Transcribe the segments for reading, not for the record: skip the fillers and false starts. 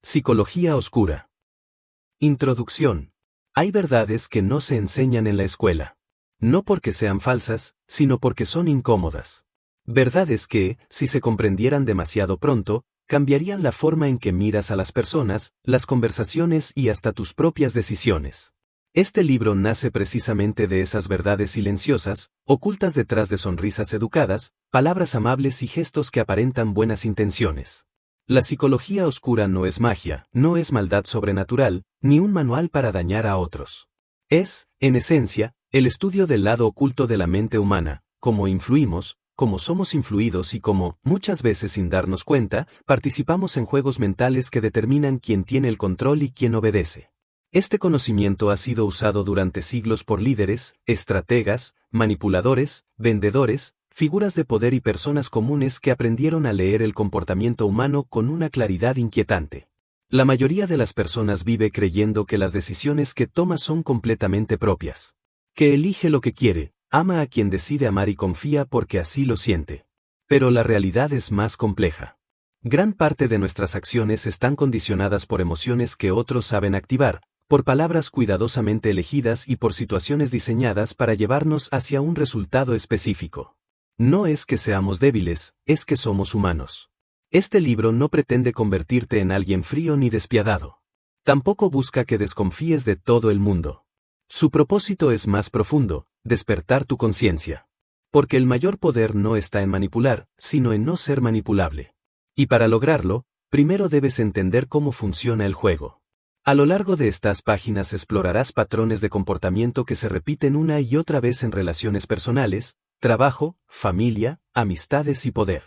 Psicología oscura. Introducción. Hay verdades que no se enseñan en la escuela. No porque sean falsas, sino porque son incómodas. Verdades que, si se comprendieran demasiado pronto, cambiarían la forma en que miras a las personas, las conversaciones y hasta tus propias decisiones. Este libro nace precisamente de esas verdades silenciosas, ocultas detrás de sonrisas educadas, palabras amables y gestos que aparentan buenas intenciones. La psicología oscura no es magia, no es maldad sobrenatural, ni un manual para dañar a otros. Es, en esencia, el estudio del lado oculto de la mente humana, cómo influimos, cómo somos influidos y cómo, muchas veces sin darnos cuenta, participamos en juegos mentales que determinan quién tiene el control y quién obedece. Este conocimiento ha sido usado durante siglos por líderes, estrategas, manipuladores, vendedores, figuras de poder y personas comunes que aprendieron a leer el comportamiento humano con una claridad inquietante. La mayoría de las personas vive creyendo que las decisiones que toma son completamente propias. Que elige lo que quiere, ama a quien decide amar y confía porque así lo siente. Pero la realidad es más compleja. Gran parte de nuestras acciones están condicionadas por emociones que otros saben activar, por palabras cuidadosamente elegidas y por situaciones diseñadas para llevarnos hacia un resultado específico. No es que seamos débiles, es que somos humanos. Este libro no pretende convertirte en alguien frío ni despiadado. Tampoco busca que desconfíes de todo el mundo. Su propósito es más profundo, despertar tu conciencia. Porque el mayor poder no está en manipular, sino en no ser manipulable. Y para lograrlo, primero debes entender cómo funciona el juego. A lo largo de estas páginas explorarás patrones de comportamiento que se repiten una y otra vez en relaciones personales, trabajo, familia, amistades y poder.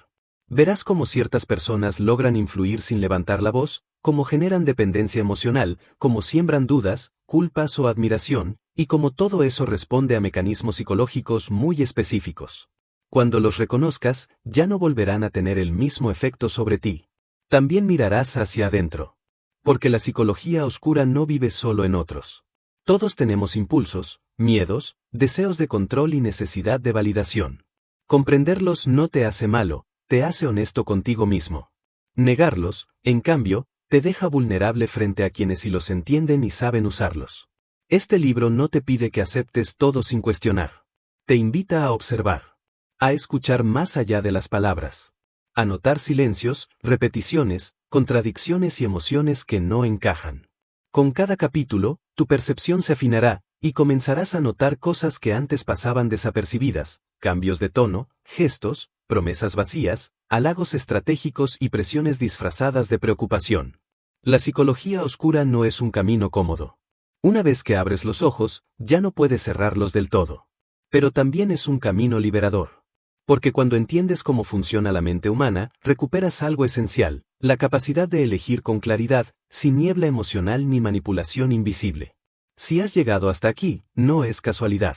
Verás cómo ciertas personas logran influir sin levantar la voz, cómo generan dependencia emocional, cómo siembran dudas, culpas o admiración, y cómo todo eso responde a mecanismos psicológicos muy específicos. Cuando los reconozcas, ya no volverán a tener el mismo efecto sobre ti. También mirarás hacia adentro. Porque la psicología oscura no vive solo en otros. Todos tenemos impulsos, miedos, deseos de control y necesidad de validación. Comprenderlos no te hace malo, te hace honesto contigo mismo. Negarlos, en cambio, te deja vulnerable frente a quienes sí los entienden y saben usarlos. Este libro no te pide que aceptes todo sin cuestionar. Te invita a observar. A escuchar más allá de las palabras. A notar silencios, repeticiones, contradicciones y emociones que no encajan. Con cada capítulo, tu percepción se afinará, y comenzarás a notar cosas que antes pasaban desapercibidas, cambios de tono, gestos, promesas vacías, halagos estratégicos y presiones disfrazadas de preocupación. La psicología oscura no es un camino cómodo. Una vez que abres los ojos, ya no puedes cerrarlos del todo. Pero también es un camino liberador. Porque cuando entiendes cómo funciona la mente humana, recuperas algo esencial, la capacidad de elegir con claridad, sin niebla emocional ni manipulación invisible. Si has llegado hasta aquí, no es casualidad.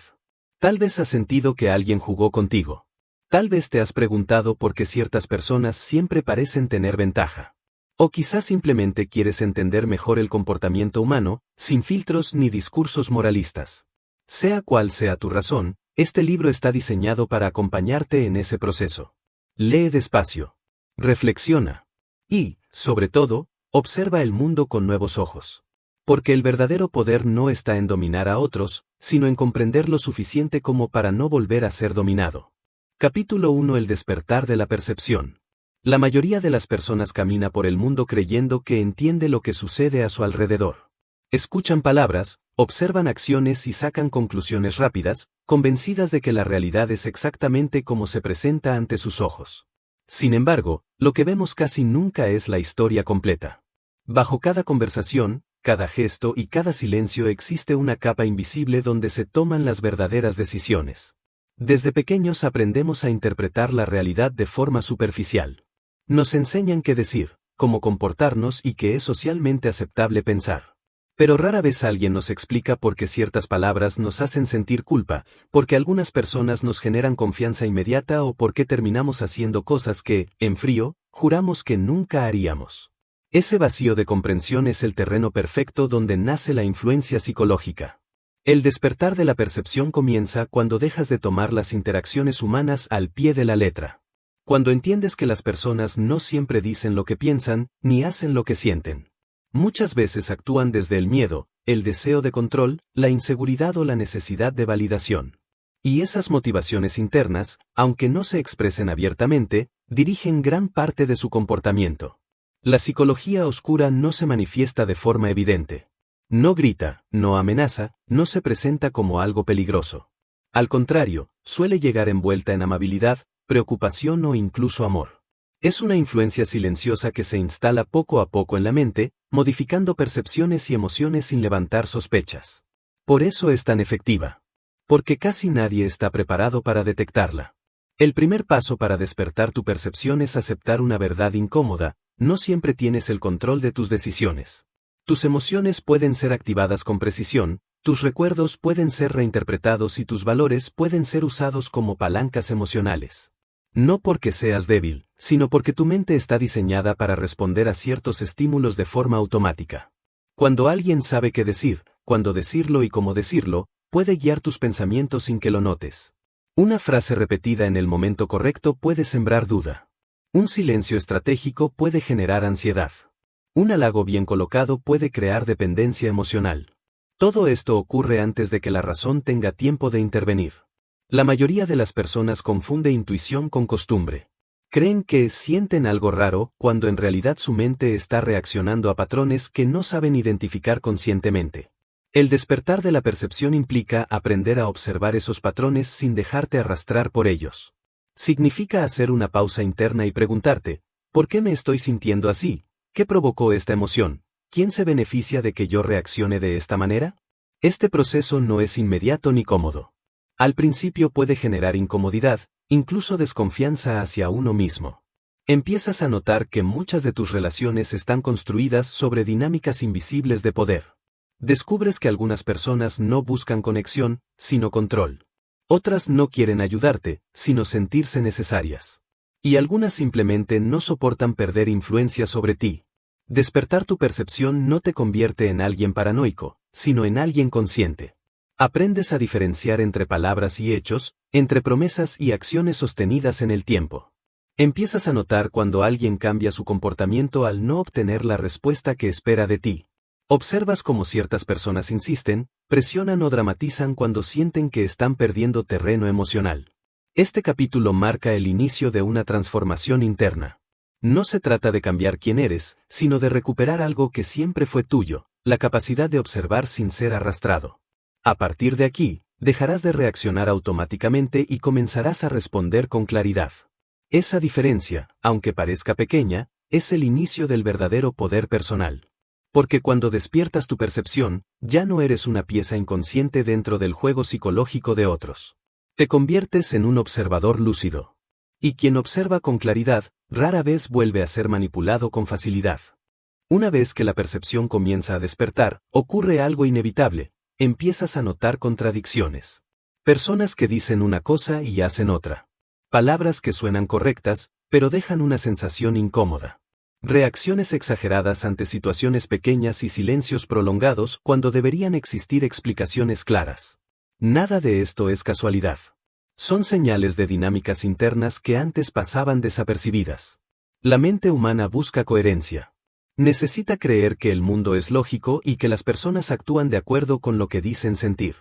Tal vez has sentido que alguien jugó contigo. Tal vez te has preguntado por qué ciertas personas siempre parecen tener ventaja. O quizás simplemente quieres entender mejor el comportamiento humano, sin filtros ni discursos moralistas. Sea cual sea tu razón, este libro está diseñado para acompañarte en ese proceso. Lee despacio. Reflexiona. Y, sobre todo, observa el mundo con nuevos ojos. Porque el verdadero poder no está en dominar a otros, sino en comprender lo suficiente como para no volver a ser dominado. Capítulo 1. El despertar de la percepción. La mayoría de las personas camina por el mundo creyendo que entiende lo que sucede a su alrededor. Escuchan palabras, observan acciones y sacan conclusiones rápidas, convencidas de que la realidad es exactamente como se presenta ante sus ojos. Sin embargo, lo que vemos casi nunca es la historia completa. Bajo cada conversación, cada gesto y cada silencio existe una capa invisible donde se toman las verdaderas decisiones. Desde pequeños aprendemos a interpretar la realidad de forma superficial. Nos enseñan qué decir, cómo comportarnos y que es socialmente aceptable pensar. Pero rara vez alguien nos explica por qué ciertas palabras nos hacen sentir culpa, por qué algunas personas nos generan confianza inmediata o por qué terminamos haciendo cosas que, en frío, juramos que nunca haríamos. Ese vacío de comprensión es el terreno perfecto donde nace la influencia psicológica. El despertar de la percepción comienza cuando dejas de tomar las interacciones humanas al pie de la letra. Cuando entiendes que las personas no siempre dicen lo que piensan, ni hacen lo que sienten. Muchas veces actúan desde el miedo, el deseo de control, la inseguridad o la necesidad de validación. Y esas motivaciones internas, aunque no se expresen abiertamente, dirigen gran parte de su comportamiento. La psicología oscura no se manifiesta de forma evidente. No grita, no amenaza, no se presenta como algo peligroso. Al contrario, suele llegar envuelta en amabilidad, preocupación o incluso amor. Es una influencia silenciosa que se instala poco a poco en la mente, modificando percepciones y emociones sin levantar sospechas. Por eso es tan efectiva. Porque casi nadie está preparado para detectarla. El primer paso para despertar tu percepción es aceptar una verdad incómoda: no siempre tienes el control de tus decisiones. Tus emociones pueden ser activadas con precisión, tus recuerdos pueden ser reinterpretados y tus valores pueden ser usados como palancas emocionales. No porque seas débil, sino porque tu mente está diseñada para responder a ciertos estímulos de forma automática. Cuando alguien sabe qué decir, cuándo decirlo y cómo decirlo, puede guiar tus pensamientos sin que lo notes. Una frase repetida en el momento correcto puede sembrar duda. Un silencio estratégico puede generar ansiedad. Un halago bien colocado puede crear dependencia emocional. Todo esto ocurre antes de que la razón tenga tiempo de intervenir. La mayoría de las personas confunde intuición con costumbre. Creen que sienten algo raro cuando en realidad su mente está reaccionando a patrones que no saben identificar conscientemente. El despertar de la percepción implica aprender a observar esos patrones sin dejarte arrastrar por ellos. Significa hacer una pausa interna y preguntarte: ¿por qué me estoy sintiendo así? ¿Qué provocó esta emoción? ¿Quién se beneficia de que yo reaccione de esta manera? Este proceso no es inmediato ni cómodo. Al principio puede generar incomodidad, incluso desconfianza hacia uno mismo. Empiezas a notar que muchas de tus relaciones están construidas sobre dinámicas invisibles de poder. Descubres que algunas personas no buscan conexión, sino control. Otras no quieren ayudarte, sino sentirse necesarias. Y algunas simplemente no soportan perder influencia sobre ti. Despertar tu percepción no te convierte en alguien paranoico, sino en alguien consciente. Aprendes a diferenciar entre palabras y hechos, entre promesas y acciones sostenidas en el tiempo. Empiezas a notar cuando alguien cambia su comportamiento al no obtener la respuesta que espera de ti. Observas cómo ciertas personas insisten, presionan o dramatizan cuando sienten que están perdiendo terreno emocional. Este capítulo marca el inicio de una transformación interna. No se trata de cambiar quién eres, sino de recuperar algo que siempre fue tuyo: la capacidad de observar sin ser arrastrado. A partir de aquí, dejarás de reaccionar automáticamente y comenzarás a responder con claridad. Esa diferencia, aunque parezca pequeña, es el inicio del verdadero poder personal. Porque cuando despiertas tu percepción, ya no eres una pieza inconsciente dentro del juego psicológico de otros. Te conviertes en un observador lúcido. Y quien observa con claridad, rara vez vuelve a ser manipulado con facilidad. Una vez que la percepción comienza a despertar, ocurre algo inevitable: empiezas a notar contradicciones. Personas que dicen una cosa y hacen otra. Palabras que suenan correctas, pero dejan una sensación incómoda. Reacciones exageradas ante situaciones pequeñas y silencios prolongados cuando deberían existir explicaciones claras. Nada de esto es casualidad. Son señales de dinámicas internas que antes pasaban desapercibidas. La mente humana busca coherencia. Necesita creer que el mundo es lógico y que las personas actúan de acuerdo con lo que dicen sentir.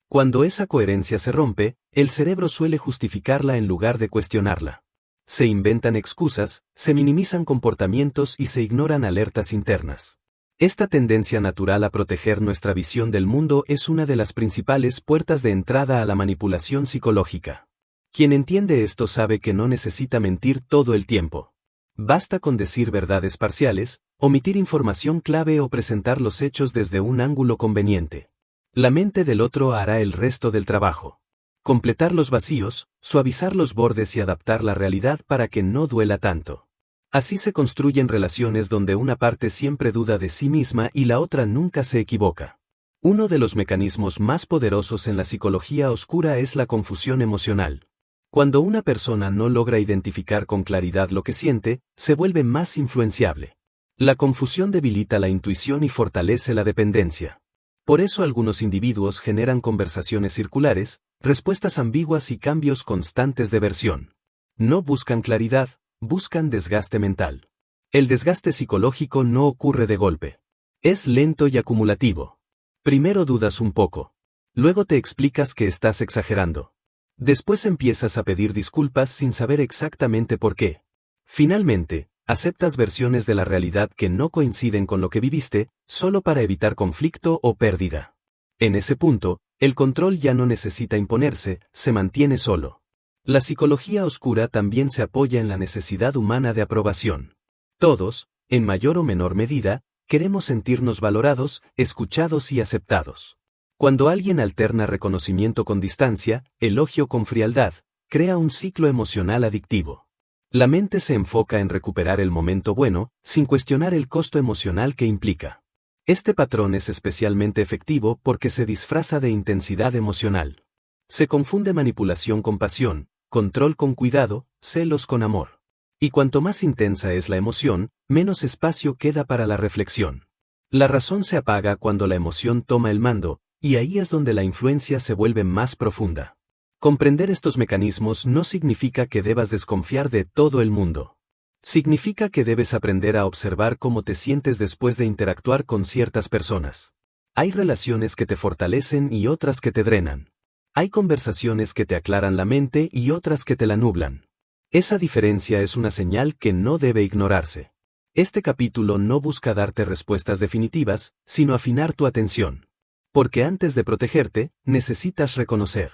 Cuando esa coherencia se rompe, el cerebro suele justificarla en lugar de cuestionarla. Se inventan excusas, se minimizan comportamientos y se ignoran alertas internas. Esta tendencia natural a proteger nuestra visión del mundo es una de las principales puertas de entrada a la manipulación psicológica. Quien entiende esto sabe que no necesita mentir todo el tiempo. Basta con decir verdades parciales, omitir información clave o presentar los hechos desde un ángulo conveniente. La mente del otro hará el resto del trabajo. Completar los vacíos, suavizar los bordes y adaptar la realidad para que no duela tanto. Así se construyen relaciones donde una parte siempre duda de sí misma y la otra nunca se equivoca. Uno de los mecanismos más poderosos en la psicología oscura es la confusión emocional. Cuando una persona no logra identificar con claridad lo que siente, se vuelve más influenciable. La confusión debilita la intuición y fortalece la dependencia. Por eso algunos individuos generan conversaciones circulares, respuestas ambiguas y cambios constantes de versión. No buscan claridad, buscan desgaste mental. El desgaste psicológico no ocurre de golpe. Es lento y acumulativo. Primero dudas un poco. Luego te explicas que estás exagerando. Después empiezas a pedir disculpas sin saber exactamente por qué. Finalmente, aceptas versiones de la realidad que no coinciden con lo que viviste, solo para evitar conflicto o pérdida. En ese punto, el control ya no necesita imponerse, se mantiene solo. La psicología oscura también se apoya en la necesidad humana de aprobación. Todos, en mayor o menor medida, queremos sentirnos valorados, escuchados y aceptados. Cuando alguien alterna reconocimiento con distancia, elogio con frialdad, crea un ciclo emocional adictivo. La mente se enfoca en recuperar el momento bueno, sin cuestionar el costo emocional que implica. Este patrón es especialmente efectivo porque se disfraza de intensidad emocional. Se confunde manipulación con pasión, control con cuidado, celos con amor. Y cuanto más intensa es la emoción, menos espacio queda para la reflexión. La razón se apaga cuando la emoción toma el mando, y ahí es donde la influencia se vuelve más profunda. Comprender estos mecanismos no significa que debas desconfiar de todo el mundo. Significa que debes aprender a observar cómo te sientes después de interactuar con ciertas personas. Hay relaciones que te fortalecen y otras que te drenan. Hay conversaciones que te aclaran la mente y otras que te la nublan. Esa diferencia es una señal que no debe ignorarse. Este capítulo no busca darte respuestas definitivas, sino afinar tu atención. Porque antes de protegerte, necesitas reconocer.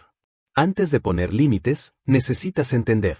Antes de poner límites, necesitas entender.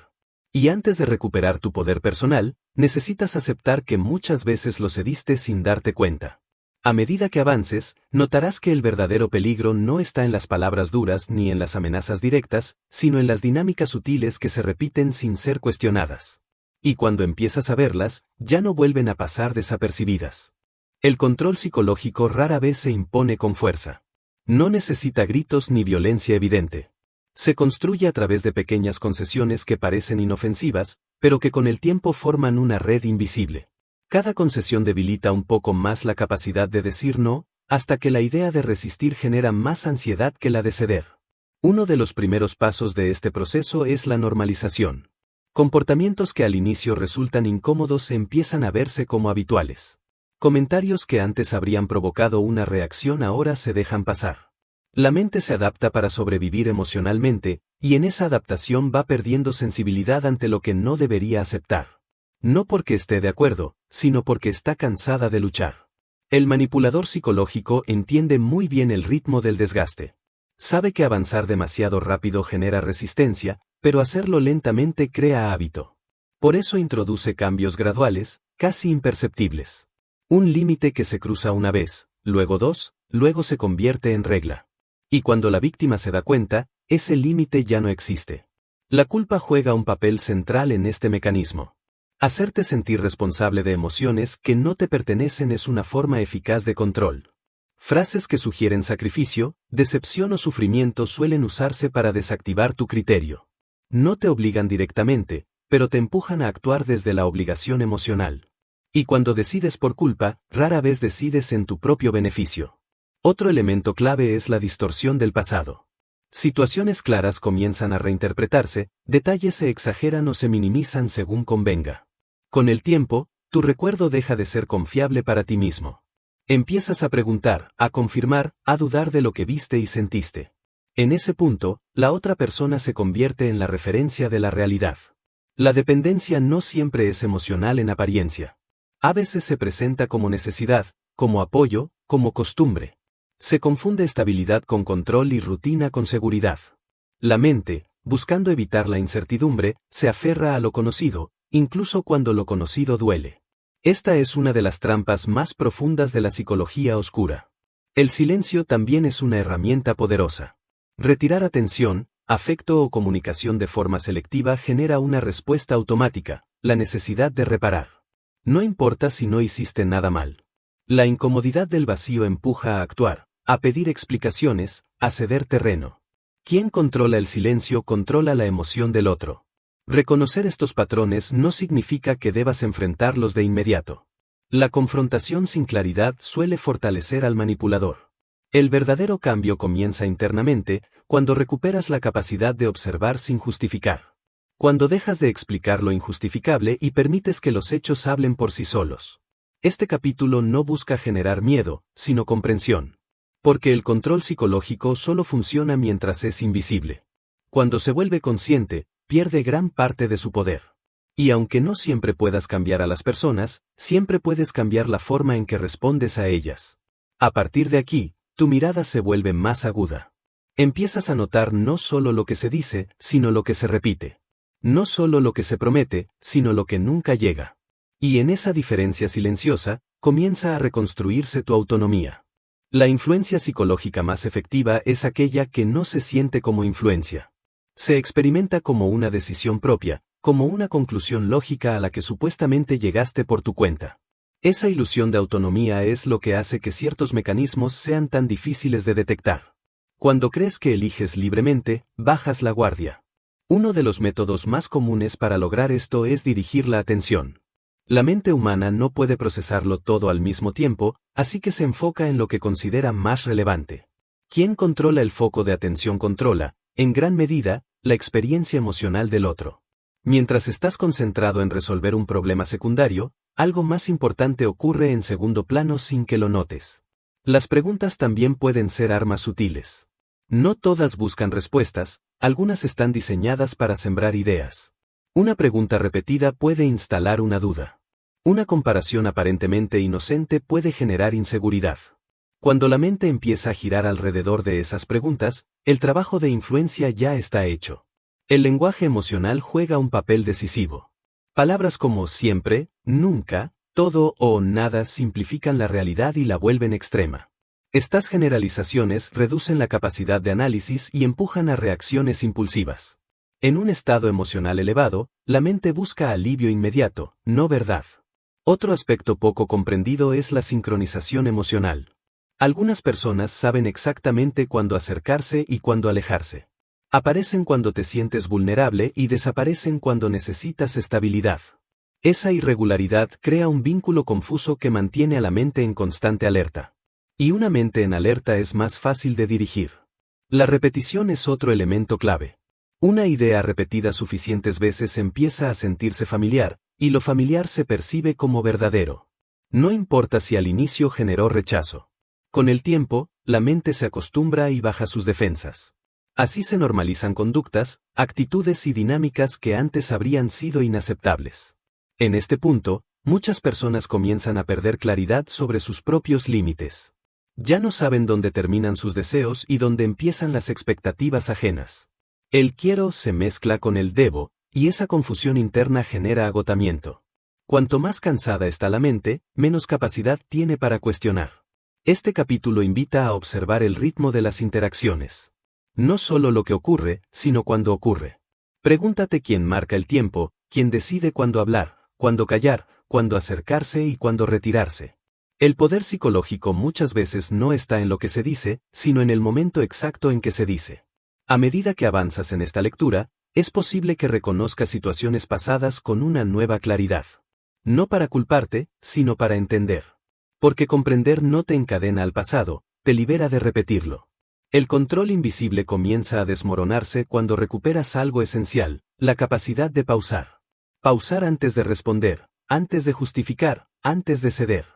Y antes de recuperar tu poder personal, necesitas aceptar que muchas veces lo cediste sin darte cuenta. A medida que avances, notarás que el verdadero peligro no está en las palabras duras ni en las amenazas directas, sino en las dinámicas sutiles que se repiten sin ser cuestionadas. Y cuando empiezas a verlas, ya no vuelven a pasar desapercibidas. El control psicológico rara vez se impone con fuerza. No necesita gritos ni violencia evidente. Se construye a través de pequeñas concesiones que parecen inofensivas, pero que con el tiempo forman una red invisible. Cada concesión debilita un poco más la capacidad de decir no, hasta que la idea de resistir genera más ansiedad que la de ceder. Uno de los primeros pasos de este proceso es la normalización. Comportamientos que al inicio resultan incómodos empiezan a verse como habituales. Comentarios que antes habrían provocado una reacción ahora se dejan pasar. La mente se adapta para sobrevivir emocionalmente, y en esa adaptación va perdiendo sensibilidad ante lo que no debería aceptar. No porque esté de acuerdo, sino porque está cansada de luchar. El manipulador psicológico entiende muy bien el ritmo del desgaste. Sabe que avanzar demasiado rápido genera resistencia, pero hacerlo lentamente crea hábito. Por eso introduce cambios graduales, casi imperceptibles. Un límite que se cruza una vez, luego dos, luego se convierte en regla. Y cuando la víctima se da cuenta, ese límite ya no existe. La culpa juega un papel central en este mecanismo. Hacerte sentir responsable de emociones que no te pertenecen es una forma eficaz de control. Frases que sugieren sacrificio, decepción o sufrimiento suelen usarse para desactivar tu criterio. No te obligan directamente, pero te empujan a actuar desde la obligación emocional. Y cuando decides por culpa, rara vez decides en tu propio beneficio. Otro elemento clave es la distorsión del pasado. Situaciones claras comienzan a reinterpretarse, detalles se exageran o se minimizan según convenga. Con el tiempo, tu recuerdo deja de ser confiable para ti mismo. Empiezas a preguntar, a confirmar, a dudar de lo que viste y sentiste. En ese punto, la otra persona se convierte en la referencia de la realidad. La dependencia no siempre es emocional en apariencia. A veces se presenta como necesidad, como apoyo, como costumbre. Se confunde estabilidad con control y rutina con seguridad. La mente, buscando evitar la incertidumbre, se aferra a lo conocido, incluso cuando lo conocido duele. Esta es una de las trampas más profundas de la psicología oscura. El silencio también es una herramienta poderosa. Retirar atención, afecto o comunicación de forma selectiva genera una respuesta automática, la necesidad de reparar. No importa si no hiciste nada mal. La incomodidad del vacío empuja a actuar, a pedir explicaciones, a ceder terreno. Quien controla el silencio controla la emoción del otro. Reconocer estos patrones no significa que debas enfrentarlos de inmediato. La confrontación sin claridad suele fortalecer al manipulador. El verdadero cambio comienza internamente, cuando recuperas la capacidad de observar sin justificar. Cuando dejas de explicar lo injustificable y permites que los hechos hablen por sí solos. Este capítulo no busca generar miedo, sino comprensión. Porque el control psicológico solo funciona mientras es invisible. Cuando se vuelve consciente, pierde gran parte de su poder. Y aunque no siempre puedas cambiar a las personas, siempre puedes cambiar la forma en que respondes a ellas. A partir de aquí, tu mirada se vuelve más aguda. Empiezas a notar no solo lo que se dice, sino lo que se repite. No solo lo que se promete, sino lo que nunca llega. Y en esa diferencia silenciosa, comienza a reconstruirse tu autonomía. La influencia psicológica más efectiva es aquella que no se siente como influencia. Se experimenta como una decisión propia, como una conclusión lógica a la que supuestamente llegaste por tu cuenta. Esa ilusión de autonomía es lo que hace que ciertos mecanismos sean tan difíciles de detectar. Cuando crees que eliges libremente, bajas la guardia. Uno de los métodos más comunes para lograr esto es dirigir la atención. La mente humana no puede procesarlo todo al mismo tiempo, así que se enfoca en lo que considera más relevante. Quien controla el foco de atención controla, en gran medida, la experiencia emocional del otro. Mientras estás concentrado en resolver un problema secundario, algo más importante ocurre en segundo plano sin que lo notes. Las preguntas también pueden ser armas sutiles. No todas buscan respuestas, algunas están diseñadas para sembrar ideas. Una pregunta repetida puede instalar una duda. Una comparación aparentemente inocente puede generar inseguridad. Cuando la mente empieza a girar alrededor de esas preguntas, el trabajo de influencia ya está hecho. El lenguaje emocional juega un papel decisivo. Palabras como siempre, nunca, todo o nada simplifican la realidad y la vuelven extrema. Estas generalizaciones reducen la capacidad de análisis y empujan a reacciones impulsivas. En un estado emocional elevado, la mente busca alivio inmediato, no verdad. Otro aspecto poco comprendido es la sincronización emocional. Algunas personas saben exactamente cuándo acercarse y cuándo alejarse. Aparecen cuando te sientes vulnerable y desaparecen cuando necesitas estabilidad. Esa irregularidad crea un vínculo confuso que mantiene a la mente en constante alerta. Y una mente en alerta es más fácil de dirigir. La repetición es otro elemento clave. Una idea repetida suficientes veces empieza a sentirse familiar, y lo familiar se percibe como verdadero. No importa si al inicio generó rechazo. Con el tiempo, la mente se acostumbra y baja sus defensas. Así se normalizan conductas, actitudes y dinámicas que antes habrían sido inaceptables. En este punto, muchas personas comienzan a perder claridad sobre sus propios límites. Ya no saben dónde terminan sus deseos y dónde empiezan las expectativas ajenas. El quiero se mezcla con el debo, y esa confusión interna genera agotamiento. Cuanto más cansada está la mente, menos capacidad tiene para cuestionar. Este capítulo invita a observar el ritmo de las interacciones. No solo lo que ocurre, sino cuándo ocurre. Pregúntate quién marca el tiempo, quién decide cuándo hablar, cuándo callar, cuándo acercarse y cuándo retirarse. El poder psicológico muchas veces no está en lo que se dice, sino en el momento exacto en que se dice. A medida que avanzas en esta lectura, es posible que reconozcas situaciones pasadas con una nueva claridad. No para culparte, sino para entender. Porque comprender no te encadena al pasado, te libera de repetirlo. El control invisible comienza a desmoronarse cuando recuperas algo esencial, la capacidad de pausar. Pausar antes de responder, antes de justificar, antes de ceder.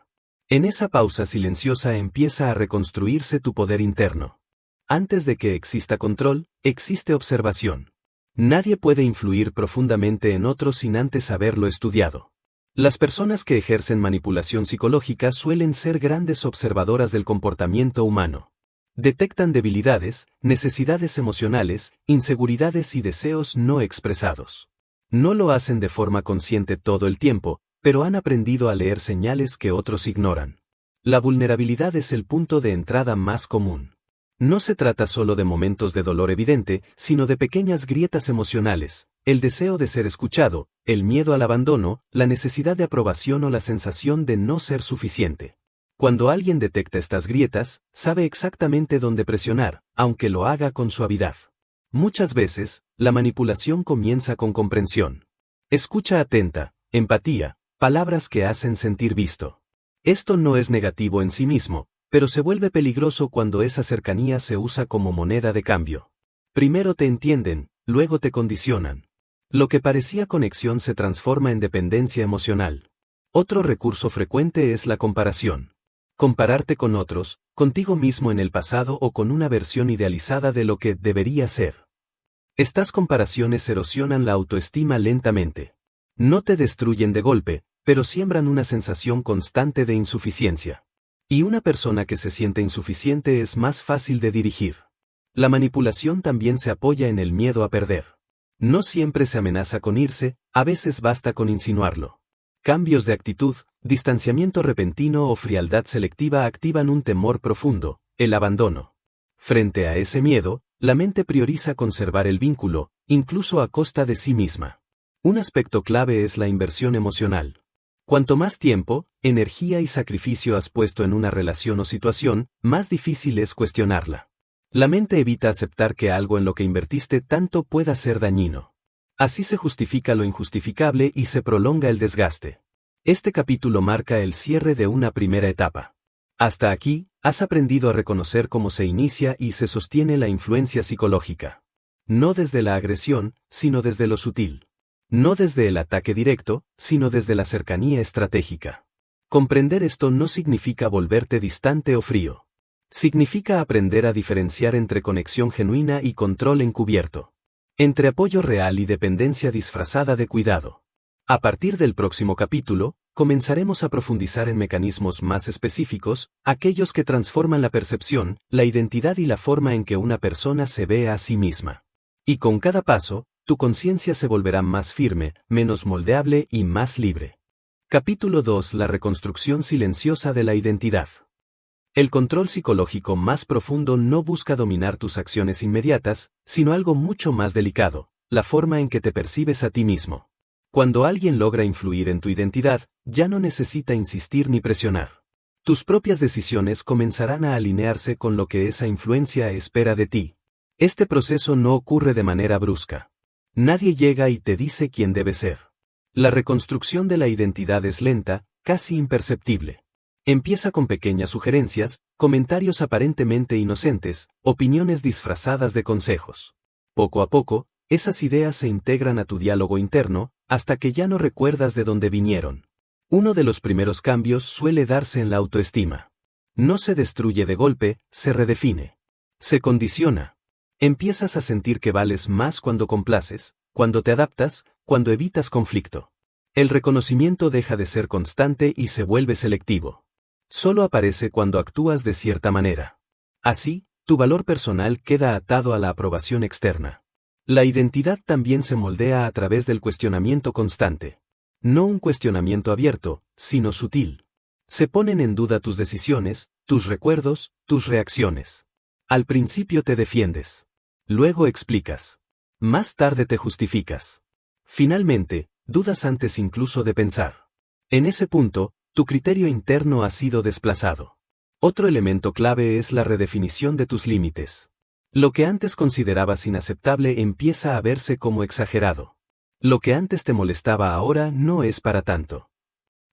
En esa pausa silenciosa empieza a reconstruirse tu poder interno. Antes de que exista control, existe observación. Nadie puede influir profundamente en otro sin antes haberlo estudiado. Las personas que ejercen manipulación psicológica suelen ser grandes observadoras del comportamiento humano. Detectan debilidades, necesidades emocionales, inseguridades y deseos no expresados. No lo hacen de forma consciente todo el tiempo, pero han aprendido a leer señales que otros ignoran. La vulnerabilidad es el punto de entrada más común. No se trata solo de momentos de dolor evidente, sino de pequeñas grietas emocionales, el deseo de ser escuchado, el miedo al abandono, la necesidad de aprobación o la sensación de no ser suficiente. Cuando alguien detecta estas grietas, sabe exactamente dónde presionar, aunque lo haga con suavidad. Muchas veces, la manipulación comienza con comprensión. Escucha atenta, empatía, palabras que hacen sentir visto. Esto no es negativo en sí mismo, pero se vuelve peligroso cuando esa cercanía se usa como moneda de cambio. Primero te entienden, luego te condicionan. Lo que parecía conexión se transforma en dependencia emocional. Otro recurso frecuente es la comparación. Compararte con otros, contigo mismo en el pasado o con una versión idealizada de lo que debería ser. Estas comparaciones erosionan la autoestima lentamente. No te destruyen de golpe, pero siembran una sensación constante de insuficiencia. Y una persona que se siente insuficiente es más fácil de dirigir. La manipulación también se apoya en el miedo a perder. No siempre se amenaza con irse, a veces basta con insinuarlo. Cambios de actitud, distanciamiento repentino o frialdad selectiva activan un temor profundo, el abandono. Frente a ese miedo, la mente prioriza conservar el vínculo, incluso a costa de sí misma. Un aspecto clave es la inversión emocional. Cuanto más tiempo, energía y sacrificio has puesto en una relación o situación, más difícil es cuestionarla. La mente evita aceptar que algo en lo que invertiste tanto pueda ser dañino. Así se justifica lo injustificable y se prolonga el desgaste. Este capítulo marca el cierre de una primera etapa. Hasta aquí, has aprendido a reconocer cómo se inicia y se sostiene la influencia psicológica. No desde la agresión, sino desde lo sutil. No desde el ataque directo, sino desde la cercanía estratégica. Comprender esto no significa volverte distante o frío. Significa aprender a diferenciar entre conexión genuina y control encubierto. Entre apoyo real y dependencia disfrazada de cuidado. A partir del próximo capítulo, comenzaremos a profundizar en mecanismos más específicos, aquellos que transforman la percepción, la identidad y la forma en que una persona se ve a sí misma. Y con cada paso, tu conciencia se volverá más firme, menos moldeable y más libre. Capítulo 2: La reconstrucción silenciosa de la identidad. El control psicológico más profundo no busca dominar tus acciones inmediatas, sino algo mucho más delicado, la forma en que te percibes a ti mismo. Cuando alguien logra influir en tu identidad, ya no necesita insistir ni presionar. Tus propias decisiones comenzarán a alinearse con lo que esa influencia espera de ti. Este proceso no ocurre de manera brusca. Nadie llega y te dice quién debes ser. La reconstrucción de la identidad es lenta, casi imperceptible. Empieza con pequeñas sugerencias, comentarios aparentemente inocentes, opiniones disfrazadas de consejos. Poco a poco, esas ideas se integran a tu diálogo interno, hasta que ya no recuerdas de dónde vinieron. Uno de los primeros cambios suele darse en la autoestima. No se destruye de golpe, se redefine. Se condiciona. Empiezas a sentir que vales más cuando complaces, cuando te adaptas, cuando evitas conflicto. El reconocimiento deja de ser constante y se vuelve selectivo. Solo aparece cuando actúas de cierta manera. Así, tu valor personal queda atado a la aprobación externa. La identidad también se moldea a través del cuestionamiento constante. No un cuestionamiento abierto, sino sutil. Se ponen en duda tus decisiones, tus recuerdos, tus reacciones. Al principio te defiendes. Luego explicas. Más tarde te justificas. Finalmente, dudas antes incluso de pensar. En ese punto, tu criterio interno ha sido desplazado. Otro elemento clave es la redefinición de tus límites. Lo que antes considerabas inaceptable empieza a verse como exagerado. Lo que antes te molestaba ahora no es para tanto.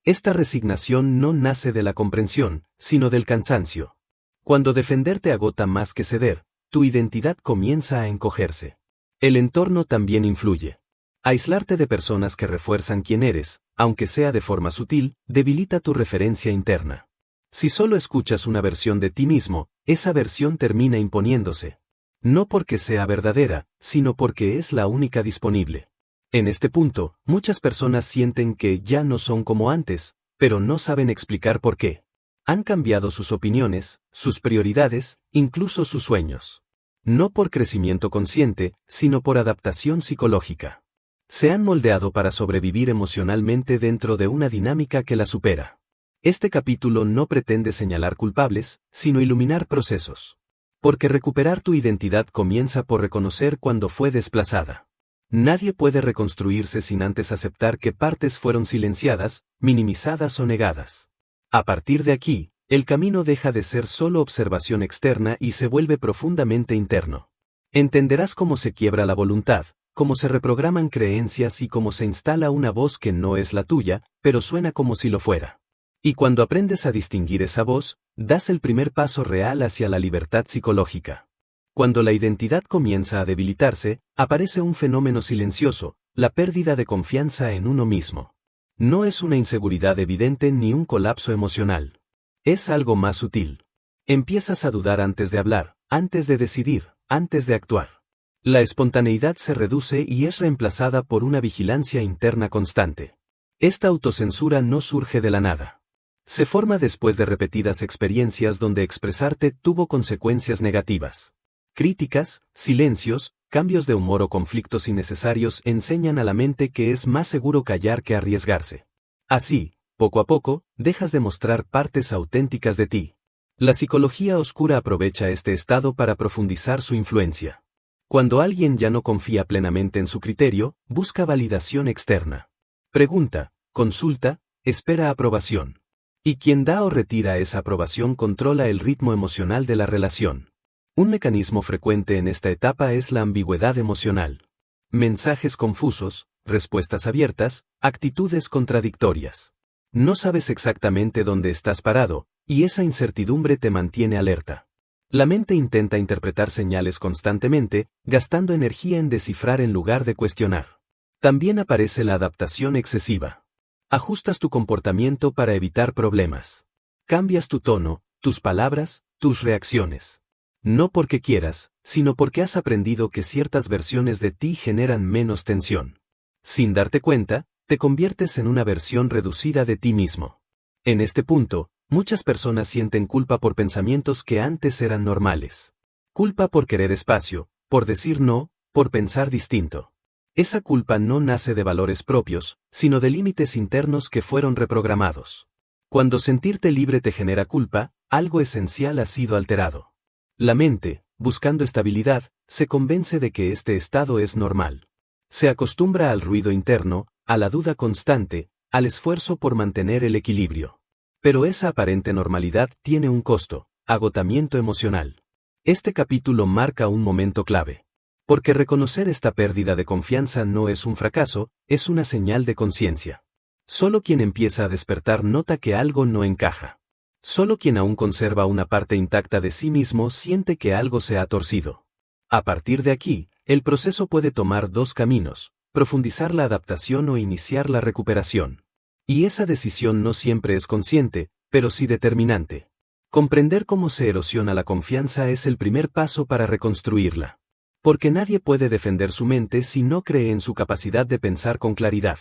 Esta resignación no nace de la comprensión, sino del cansancio. Cuando defender te agota más que ceder, tu identidad comienza a encogerse. El entorno también influye. Aislarte de personas que refuerzan quién eres, aunque sea de forma sutil, debilita tu referencia interna. Si solo escuchas una versión de ti mismo, esa versión termina imponiéndose. No porque sea verdadera, sino porque es la única disponible. En este punto, muchas personas sienten que ya no son como antes, pero no saben explicar por qué. Han cambiado sus opiniones, sus prioridades, incluso sus sueños. No por crecimiento consciente, sino por adaptación psicológica. Se han moldeado para sobrevivir emocionalmente dentro de una dinámica que la supera. Este capítulo no pretende señalar culpables, sino iluminar procesos. Porque recuperar tu identidad comienza por reconocer cuando fue desplazada. Nadie puede reconstruirse sin antes aceptar que partes fueron silenciadas, minimizadas o negadas. A partir de aquí, el camino deja de ser solo observación externa y se vuelve profundamente interno. Entenderás cómo se quiebra la voluntad, cómo se reprograman creencias y cómo se instala una voz que no es la tuya, pero suena como si lo fuera. Y cuando aprendes a distinguir esa voz, das el primer paso real hacia la libertad psicológica. Cuando la identidad comienza a debilitarse, aparece un fenómeno silencioso, la pérdida de confianza en uno mismo. No es una inseguridad evidente ni un colapso emocional. Es algo más sutil. Empiezas a dudar antes de hablar, antes de decidir, antes de actuar. La espontaneidad se reduce y es reemplazada por una vigilancia interna constante. Esta autocensura no surge de la nada. Se forma después de repetidas experiencias donde expresarte tuvo consecuencias negativas. Críticas, silencios, cambios de humor o conflictos innecesarios enseñan a la mente que es más seguro callar que arriesgarse. Así, poco a poco, dejas de mostrar partes auténticas de ti. La psicología oscura aprovecha este estado para profundizar su influencia. Cuando alguien ya no confía plenamente en su criterio, busca validación externa. Pregunta, consulta, espera aprobación. Y quien da o retira esa aprobación controla el ritmo emocional de la relación. Un mecanismo frecuente en esta etapa es la ambigüedad emocional. Mensajes confusos, respuestas abiertas, actitudes contradictorias. No sabes exactamente dónde estás parado, y esa incertidumbre te mantiene alerta. La mente intenta interpretar señales constantemente, gastando energía en descifrar en lugar de cuestionar. También aparece la adaptación excesiva. Ajustas tu comportamiento para evitar problemas. Cambias tu tono, tus palabras, tus reacciones. No porque quieras, sino porque has aprendido que ciertas versiones de ti generan menos tensión. Sin darte cuenta, te conviertes en una versión reducida de ti mismo. En este punto, muchas personas sienten culpa por pensamientos que antes eran normales. Culpa por querer espacio, por decir no, por pensar distinto. Esa culpa no nace de valores propios, sino de límites internos que fueron reprogramados. Cuando sentirte libre te genera culpa, algo esencial ha sido alterado. La mente, buscando estabilidad, se convence de que este estado es normal. Se acostumbra al ruido interno, a la duda constante, al esfuerzo por mantener el equilibrio. Pero esa aparente normalidad tiene un costo, agotamiento emocional. Este capítulo marca un momento clave. Porque reconocer esta pérdida de confianza no es un fracaso, es una señal de conciencia. Solo quien empieza a despertar nota que algo no encaja. Solo quien aún conserva una parte intacta de sí mismo siente que algo se ha torcido. A partir de aquí, el proceso puede tomar dos caminos, profundizar la adaptación o iniciar la recuperación. Y esa decisión no siempre es consciente, pero sí determinante. Comprender cómo se erosiona la confianza es el primer paso para reconstruirla. Porque nadie puede defender su mente si no cree en su capacidad de pensar con claridad.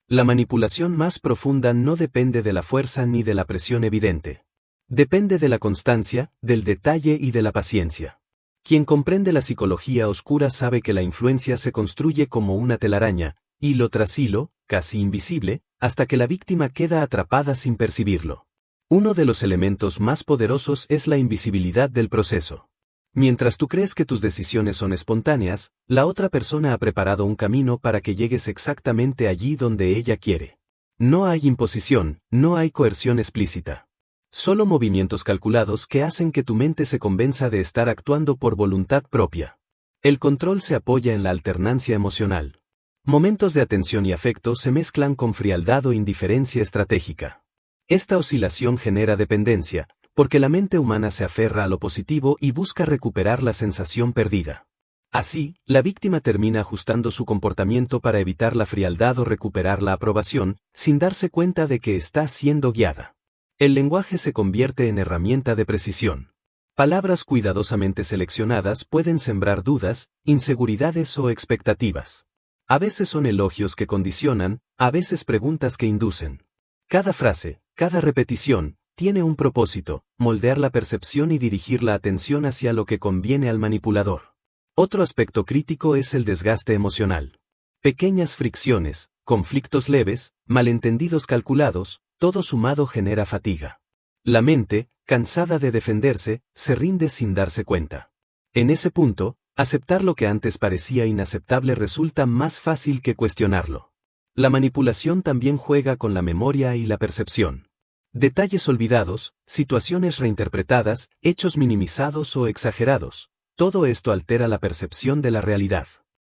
La manipulación más profunda no depende de la fuerza ni de la presión evidente. Depende de la constancia, del detalle y de la paciencia. Quien comprende la psicología oscura sabe que la influencia se construye como una telaraña, hilo tras hilo, casi invisible, hasta que la víctima queda atrapada sin percibirlo. Uno de los elementos más poderosos es la invisibilidad del proceso. Mientras tú crees que tus decisiones son espontáneas, la otra persona ha preparado un camino para que llegues exactamente allí donde ella quiere. No hay imposición, no hay coerción explícita. Solo movimientos calculados que hacen que tu mente se convenza de estar actuando por voluntad propia. El control se apoya en la alternancia emocional. Momentos de atención y afecto se mezclan con frialdad o indiferencia estratégica. Esta oscilación genera dependencia, porque la mente humana se aferra a lo positivo y busca recuperar la sensación perdida. Así, la víctima termina ajustando su comportamiento para evitar la frialdad o recuperar la aprobación, sin darse cuenta de que está siendo guiada. El lenguaje se convierte en herramienta de precisión. Palabras cuidadosamente seleccionadas pueden sembrar dudas, inseguridades o expectativas. A veces son elogios que condicionan, a veces preguntas que inducen. Cada frase, cada repetición, tiene un propósito, moldear la percepción y dirigir la atención hacia lo que conviene al manipulador. Otro aspecto crítico es el desgaste emocional. Pequeñas fricciones, conflictos leves, malentendidos calculados, todo sumado genera fatiga. La mente, cansada de defenderse, se rinde sin darse cuenta. En ese punto, aceptar lo que antes parecía inaceptable resulta más fácil que cuestionarlo. La manipulación también juega con la memoria y la percepción. Detalles olvidados, situaciones reinterpretadas, hechos minimizados o exagerados, todo esto altera la percepción de la realidad.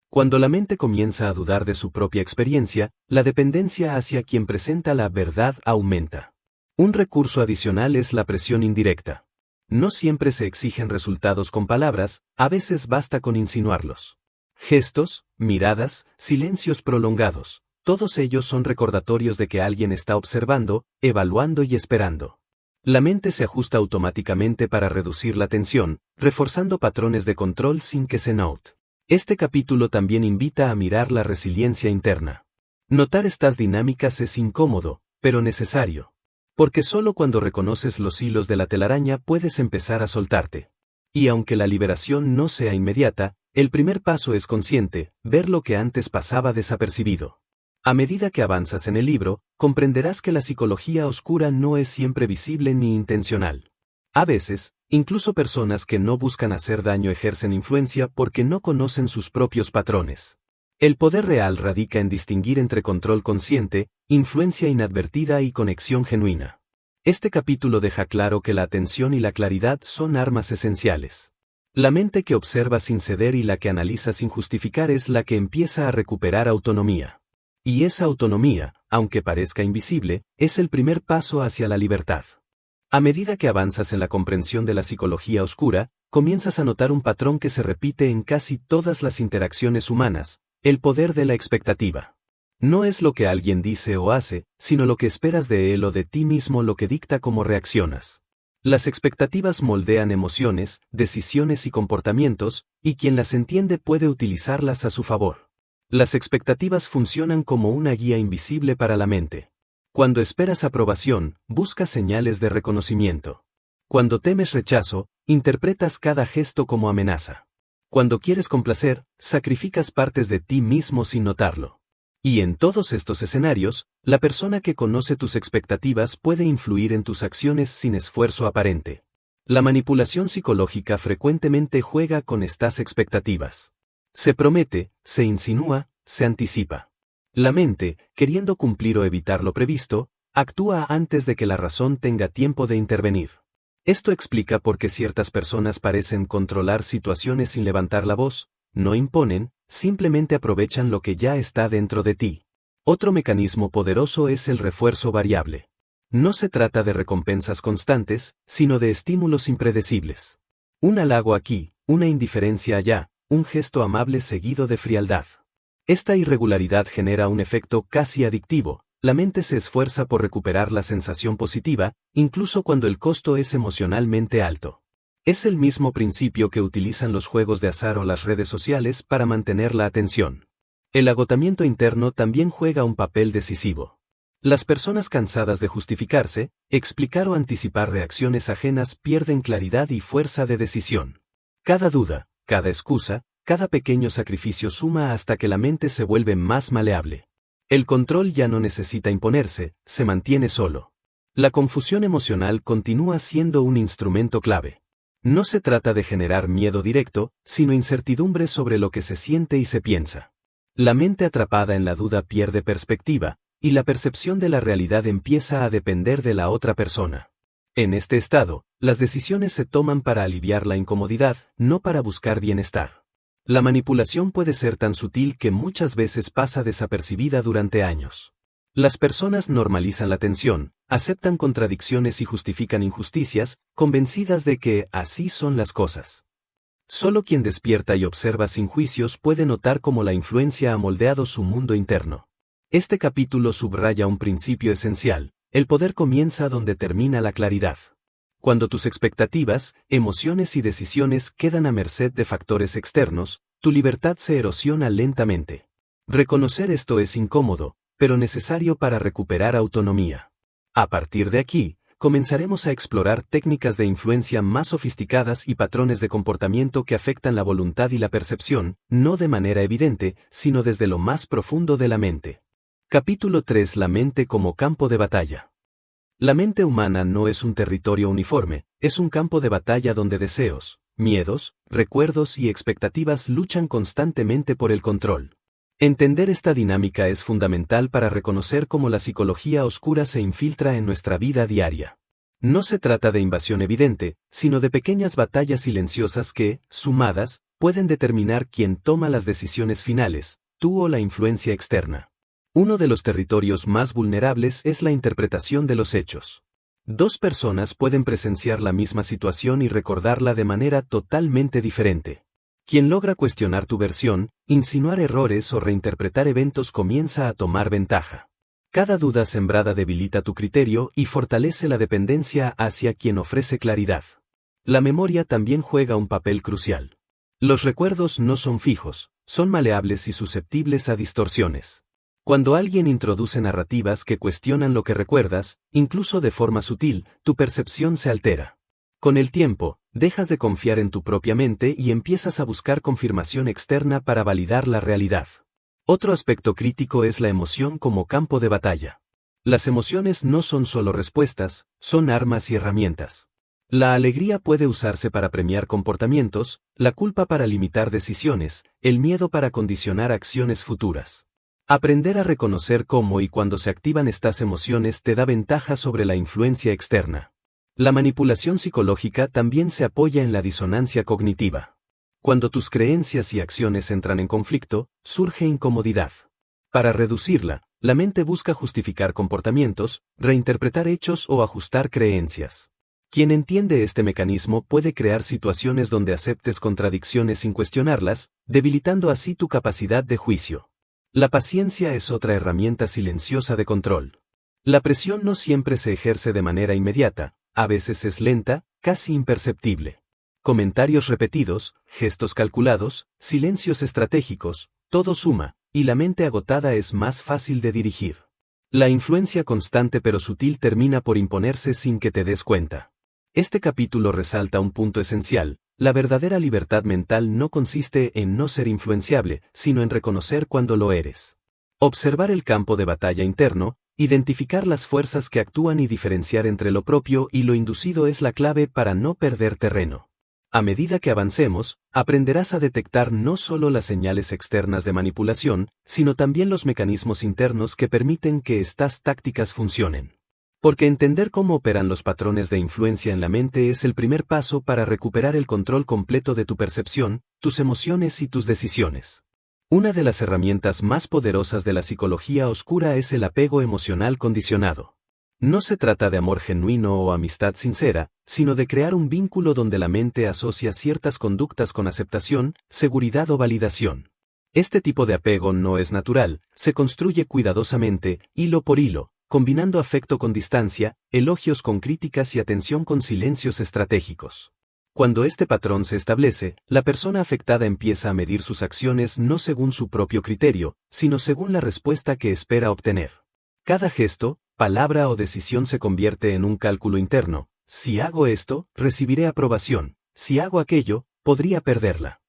Cuando la mente comienza a dudar de su propia experiencia, la dependencia hacia quien presenta la verdad aumenta. Un recurso adicional es la presión indirecta. No siempre se exigen resultados con palabras, a veces basta con insinuarlos. Gestos, miradas, silencios prolongados. todos ellos son recordatorios de que alguien está observando, evaluando y esperando. La mente se ajusta automáticamente para reducir la tensión, reforzando patrones de control sin que se note. Este capítulo también invita a mirar la resiliencia interna. Notar estas dinámicas es incómodo, pero necesario. Porque solo cuando reconoces los hilos de la telaraña puedes empezar a soltarte. Y aunque la liberación no sea inmediata, el primer paso es consciente, ver lo que antes pasaba desapercibido. A medida que avanzas en el libro, comprenderás que la psicología oscura no es siempre visible ni intencional. A veces, incluso personas que no buscan hacer daño ejercen influencia porque no conocen sus propios patrones. El poder real radica en distinguir entre control consciente, influencia inadvertida y conexión genuina. Este capítulo deja claro que la atención y la claridad son armas esenciales. La mente que observa sin ceder y la que analiza sin justificar es la que empieza a recuperar autonomía. Y esa autonomía, aunque parezca invisible, es el primer paso hacia la libertad. A medida que avanzas en la comprensión de la psicología oscura, comienzas a notar un patrón que se repite en casi todas las interacciones humanas: el poder de la expectativa. No es lo que alguien dice o hace, sino lo que esperas de él o de ti mismo lo que dicta cómo reaccionas. Las expectativas moldean emociones, decisiones y comportamientos, y quien las entiende puede utilizarlas a su favor. Las expectativas funcionan como una guía invisible para la mente. Cuando esperas aprobación, buscas señales de reconocimiento. Cuando temes rechazo, interpretas cada gesto como amenaza. Cuando quieres complacer, sacrificas partes de ti mismo sin notarlo. Y en todos estos escenarios, la persona que conoce tus expectativas puede influir en tus acciones sin esfuerzo aparente. La manipulación psicológica frecuentemente juega con estas expectativas. Se promete, se insinúa, se anticipa. La mente, queriendo cumplir o evitar lo previsto, actúa antes de que la razón tenga tiempo de intervenir. Esto explica por qué ciertas personas parecen controlar situaciones sin levantar la voz, no imponen, simplemente aprovechan lo que ya está dentro de ti. Otro mecanismo poderoso es el refuerzo variable. No se trata de recompensas constantes, sino de estímulos impredecibles. Un halago aquí, una indiferencia allá, un gesto amable seguido de frialdad. Esta irregularidad genera un efecto casi adictivo. La mente se esfuerza por recuperar la sensación positiva, incluso cuando el costo es emocionalmente alto. Es el mismo principio que utilizan los juegos de azar o las redes sociales para mantener la atención. El agotamiento interno también juega un papel decisivo. Las personas cansadas de justificarse, explicar o anticipar reacciones ajenas pierden claridad y fuerza de decisión. Cada duda, cada excusa, cada pequeño sacrificio suma hasta que la mente se vuelve más maleable. El control ya no necesita imponerse, se mantiene solo. La confusión emocional continúa siendo un instrumento clave. No se trata de generar miedo directo, sino incertidumbre sobre lo que se siente y se piensa. La mente atrapada en la duda pierde perspectiva, y la percepción de la realidad empieza a depender de la otra persona. En este estado, las decisiones se toman para aliviar la incomodidad, no para buscar bienestar. La manipulación puede ser tan sutil que muchas veces pasa desapercibida durante años. Las personas normalizan la tensión, aceptan contradicciones y justifican injusticias, convencidas de que así son las cosas. Solo quien despierta y observa sin juicios puede notar cómo la influencia ha moldeado su mundo interno. Este capítulo subraya un principio esencial: el poder comienza donde termina la claridad. Cuando tus expectativas, emociones y decisiones quedan a merced de factores externos, tu libertad se erosiona lentamente. Reconocer esto es incómodo, pero necesario para recuperar autonomía. A partir de aquí, comenzaremos a explorar técnicas de influencia más sofisticadas y patrones de comportamiento que afectan la voluntad y la percepción, no de manera evidente, sino desde lo más profundo de la mente. Capítulo 3: La mente como campo de batalla. La mente humana no es un territorio uniforme, es un campo de batalla donde deseos, miedos, recuerdos y expectativas luchan constantemente por el control. Entender esta dinámica es fundamental para reconocer cómo la psicología oscura se infiltra en nuestra vida diaria. No se trata de invasión evidente, sino de pequeñas batallas silenciosas que, sumadas, pueden determinar quién toma las decisiones finales, tú o la influencia externa. Uno de los territorios más vulnerables es la interpretación de los hechos. Dos personas pueden presenciar la misma situación y recordarla de manera totalmente diferente. Quien logra cuestionar tu versión, insinuar errores o reinterpretar eventos comienza a tomar ventaja. Cada duda sembrada debilita tu criterio y fortalece la dependencia hacia quien ofrece claridad. La memoria también juega un papel crucial. Los recuerdos no son fijos, son maleables y susceptibles a distorsiones. Cuando alguien introduce narrativas que cuestionan lo que recuerdas, incluso de forma sutil, tu percepción se altera. Con el tiempo, dejas de confiar en tu propia mente y empiezas a buscar confirmación externa para validar la realidad. Otro aspecto crítico es la emoción como campo de batalla. Las emociones no son solo respuestas, son armas y herramientas. La alegría puede usarse para premiar comportamientos, la culpa para limitar decisiones, el miedo para condicionar acciones futuras. Aprender a reconocer cómo y cuándo se activan estas emociones te da ventaja sobre la influencia externa. La manipulación psicológica también se apoya en la disonancia cognitiva. Cuando tus creencias y acciones entran en conflicto, surge incomodidad. Para reducirla, la mente busca justificar comportamientos, reinterpretar hechos o ajustar creencias. Quien entiende este mecanismo puede crear situaciones donde aceptes contradicciones sin cuestionarlas, debilitando así tu capacidad de juicio. La paciencia es otra herramienta silenciosa de control. La presión no siempre se ejerce de manera inmediata, a veces es lenta, casi imperceptible. Comentarios repetidos, gestos calculados, silencios estratégicos, todo suma, y la mente agotada es más fácil de dirigir. La influencia constante pero sutil termina por imponerse sin que te des cuenta. Este capítulo resalta un punto esencial: la verdadera libertad mental no consiste en no ser influenciable, sino en reconocer cuando lo eres. Observar el campo de batalla interno, identificar las fuerzas que actúan y diferenciar entre lo propio y lo inducido es la clave para no perder terreno. A medida que avancemos, aprenderás a detectar no solo las señales externas de manipulación, sino también los mecanismos internos que permiten que estas tácticas funcionen. Porque entender cómo operan los patrones de influencia en la mente es el primer paso para recuperar el control completo de tu percepción, tus emociones y tus decisiones. Una de las herramientas más poderosas de la psicología oscura es el apego emocional condicionado. No se trata de amor genuino o amistad sincera, sino de crear un vínculo donde la mente asocia ciertas conductas con aceptación, seguridad o validación. Este tipo de apego no es natural, se construye cuidadosamente, hilo por hilo, combinando afecto con distancia, elogios con críticas y atención con silencios estratégicos. Cuando este patrón se establece, la persona afectada empieza a medir sus acciones no según su propio criterio, sino según la respuesta que espera obtener. Cada gesto, palabra o decisión se convierte en un cálculo interno: si hago esto, recibiré aprobación; si hago aquello, podría perderla.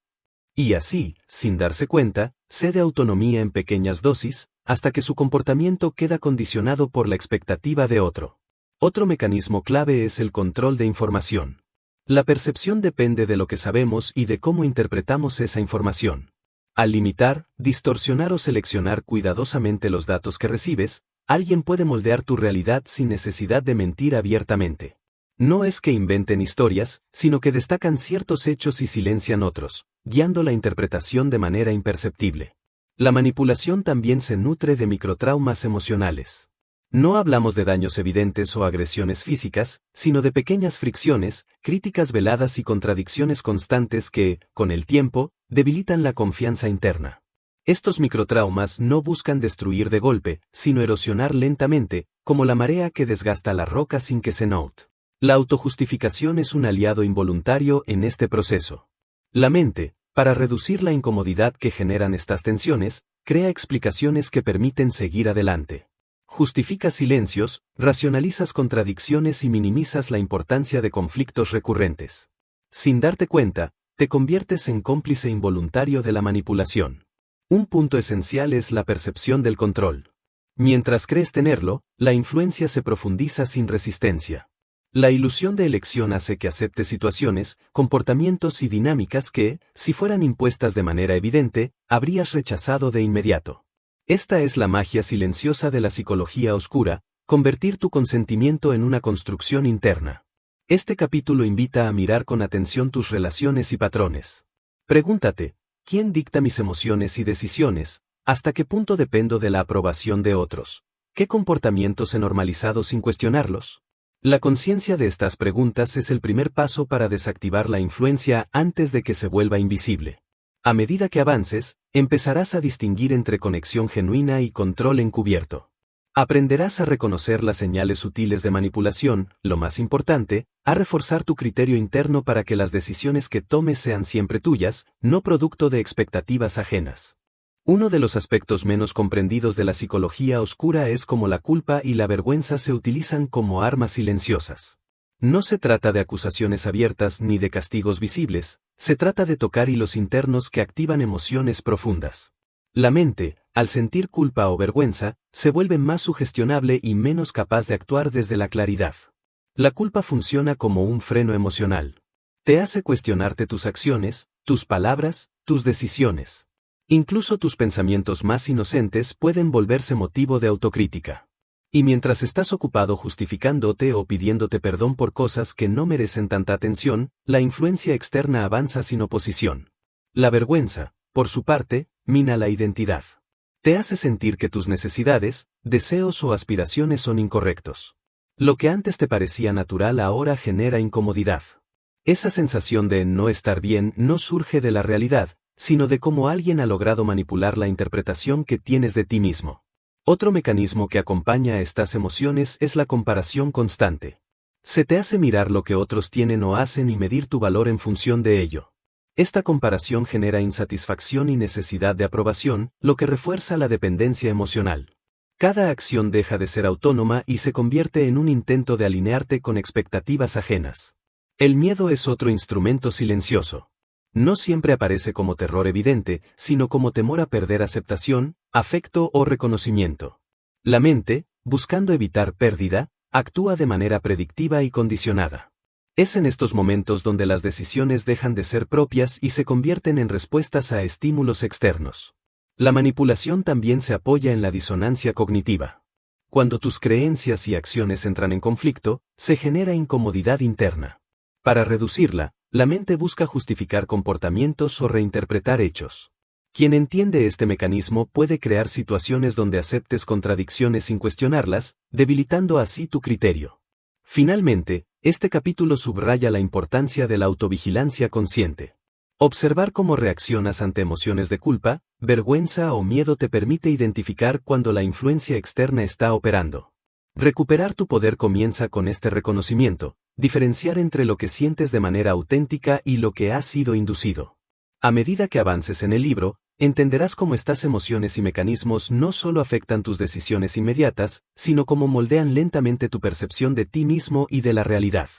Y así, sin darse cuenta, cede autonomía en pequeñas dosis, hasta que su comportamiento queda condicionado por la expectativa de otro. Otro mecanismo clave es el control de información. La percepción depende de lo que sabemos y de cómo interpretamos esa información. Al limitar, distorsionar o seleccionar cuidadosamente los datos que recibes, alguien puede moldear tu realidad sin necesidad de mentir abiertamente. No es que inventen historias, sino que destacan ciertos hechos y silencian otros, guiando la interpretación de manera imperceptible. La manipulación también se nutre de microtraumas emocionales. No hablamos de daños evidentes o agresiones físicas, sino de pequeñas fricciones, críticas veladas y contradicciones constantes que, con el tiempo, debilitan la confianza interna. Estos microtraumas no buscan destruir de golpe, sino erosionar lentamente, como la marea que desgasta la roca sin que se note. La autojustificación es un aliado involuntario en este proceso. La mente, para reducir la incomodidad que generan estas tensiones, crea explicaciones que permiten seguir adelante. Justificas silencios, racionalizas contradicciones y minimizas la importancia de conflictos recurrentes. Sin darte cuenta, te conviertes en cómplice involuntario de la manipulación. Un punto esencial es la percepción del control. Mientras crees tenerlo, la influencia se profundiza sin resistencia. La ilusión de elección hace que aceptes situaciones, comportamientos y dinámicas que, si fueran impuestas de manera evidente, habrías rechazado de inmediato. Esta es la magia silenciosa de la psicología oscura: convertir tu consentimiento en una construcción interna. Este capítulo invita a mirar con atención tus relaciones y patrones. Pregúntate: ¿quién dicta mis emociones y decisiones? ¿Hasta qué punto dependo de la aprobación de otros? ¿Qué comportamientos he normalizado sin cuestionarlos? La conciencia de estas preguntas es el primer paso para desactivar la influencia antes de que se vuelva invisible. A medida que avances, empezarás a distinguir entre conexión genuina y control encubierto. Aprenderás a reconocer las señales sutiles de manipulación, lo más importante, a reforzar tu criterio interno para que las decisiones que tomes sean siempre tuyas, no producto de expectativas ajenas. Uno de los aspectos menos comprendidos de la psicología oscura es cómo la culpa y la vergüenza se utilizan como armas silenciosas. No se trata de acusaciones abiertas ni de castigos visibles, se trata de tocar hilos internos que activan emociones profundas. La mente, al sentir culpa o vergüenza, se vuelve más sugestionable y menos capaz de actuar desde la claridad. La culpa funciona como un freno emocional. Te hace cuestionarte tus acciones, tus palabras, tus decisiones. Incluso tus pensamientos más inocentes pueden volverse motivo de autocrítica. Y mientras estás ocupado justificándote o pidiéndote perdón por cosas que no merecen tanta atención, la influencia externa avanza sin oposición. La vergüenza, por su parte, mina la identidad. Te hace sentir que tus necesidades, deseos o aspiraciones son incorrectos. Lo que antes te parecía natural ahora genera incomodidad. Esa sensación de no estar bien no surge de la realidad, sino de cómo alguien ha logrado manipular la interpretación que tienes de ti mismo. Otro mecanismo que acompaña a estas emociones es la comparación constante. Se te hace mirar lo que otros tienen o hacen y medir tu valor en función de ello. Esta comparación genera insatisfacción y necesidad de aprobación, lo que refuerza la dependencia emocional. Cada acción deja de ser autónoma y se convierte en un intento de alinearte con expectativas ajenas. El miedo es otro instrumento silencioso. No siempre aparece como terror evidente, sino como temor a perder aceptación, afecto o reconocimiento. La mente, buscando evitar pérdida, actúa de manera predictiva y condicionada. Es en estos momentos donde las decisiones dejan de ser propias y se convierten en respuestas a estímulos externos. La manipulación también se apoya en la disonancia cognitiva. Cuando tus creencias y acciones entran en conflicto, se genera incomodidad interna. Para reducirla, la mente busca justificar comportamientos o reinterpretar hechos. Quien entiende este mecanismo puede crear situaciones donde aceptes contradicciones sin cuestionarlas, debilitando así tu criterio. Finalmente, este capítulo subraya la importancia de la autovigilancia consciente. Observar cómo reaccionas ante emociones de culpa, vergüenza o miedo te permite identificar cuando la influencia externa está operando. Recuperar tu poder comienza con este reconocimiento, diferenciar entre lo que sientes de manera auténtica y lo que ha sido inducido. A medida que avances en el libro, entenderás cómo estas emociones y mecanismos no solo afectan tus decisiones inmediatas, sino cómo moldean lentamente tu percepción de ti mismo y de la realidad.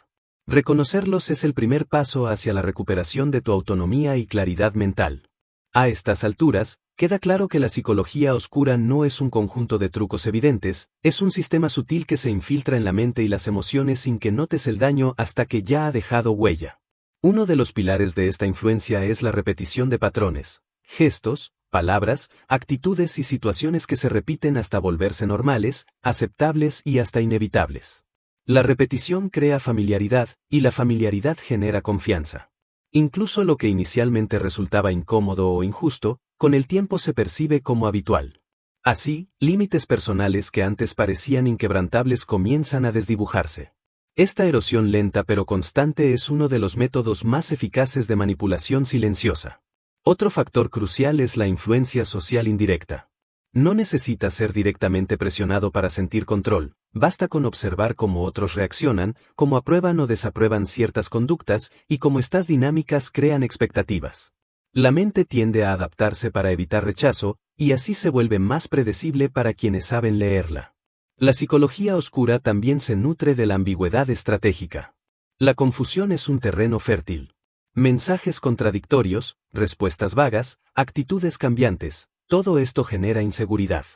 Reconocerlos es el primer paso hacia la recuperación de tu autonomía y claridad mental. A estas alturas, queda claro que la psicología oscura no es un conjunto de trucos evidentes, es un sistema sutil que se infiltra en la mente y las emociones sin que notes el daño hasta que ya ha dejado huella. Uno de los pilares de esta influencia es la repetición de patrones, gestos, palabras, actitudes y situaciones que se repiten hasta volverse normales, aceptables y hasta inevitables. La repetición crea familiaridad, y la familiaridad genera confianza. Incluso lo que inicialmente resultaba incómodo o injusto, con el tiempo se percibe como habitual. Así, límites personales que antes parecían inquebrantables comienzan a desdibujarse. Esta erosión lenta pero constante es uno de los métodos más eficaces de manipulación silenciosa. Otro factor crucial es la influencia social indirecta. No necesitas ser directamente presionado para sentir control, basta con observar cómo otros reaccionan, cómo aprueban o desaprueban ciertas conductas y cómo estas dinámicas crean expectativas. La mente tiende a adaptarse para evitar rechazo, y así se vuelve más predecible para quienes saben leerla. La psicología oscura también se nutre de la ambigüedad estratégica. La confusión es un terreno fértil. Mensajes contradictorios, respuestas vagas, actitudes cambiantes, todo esto genera inseguridad.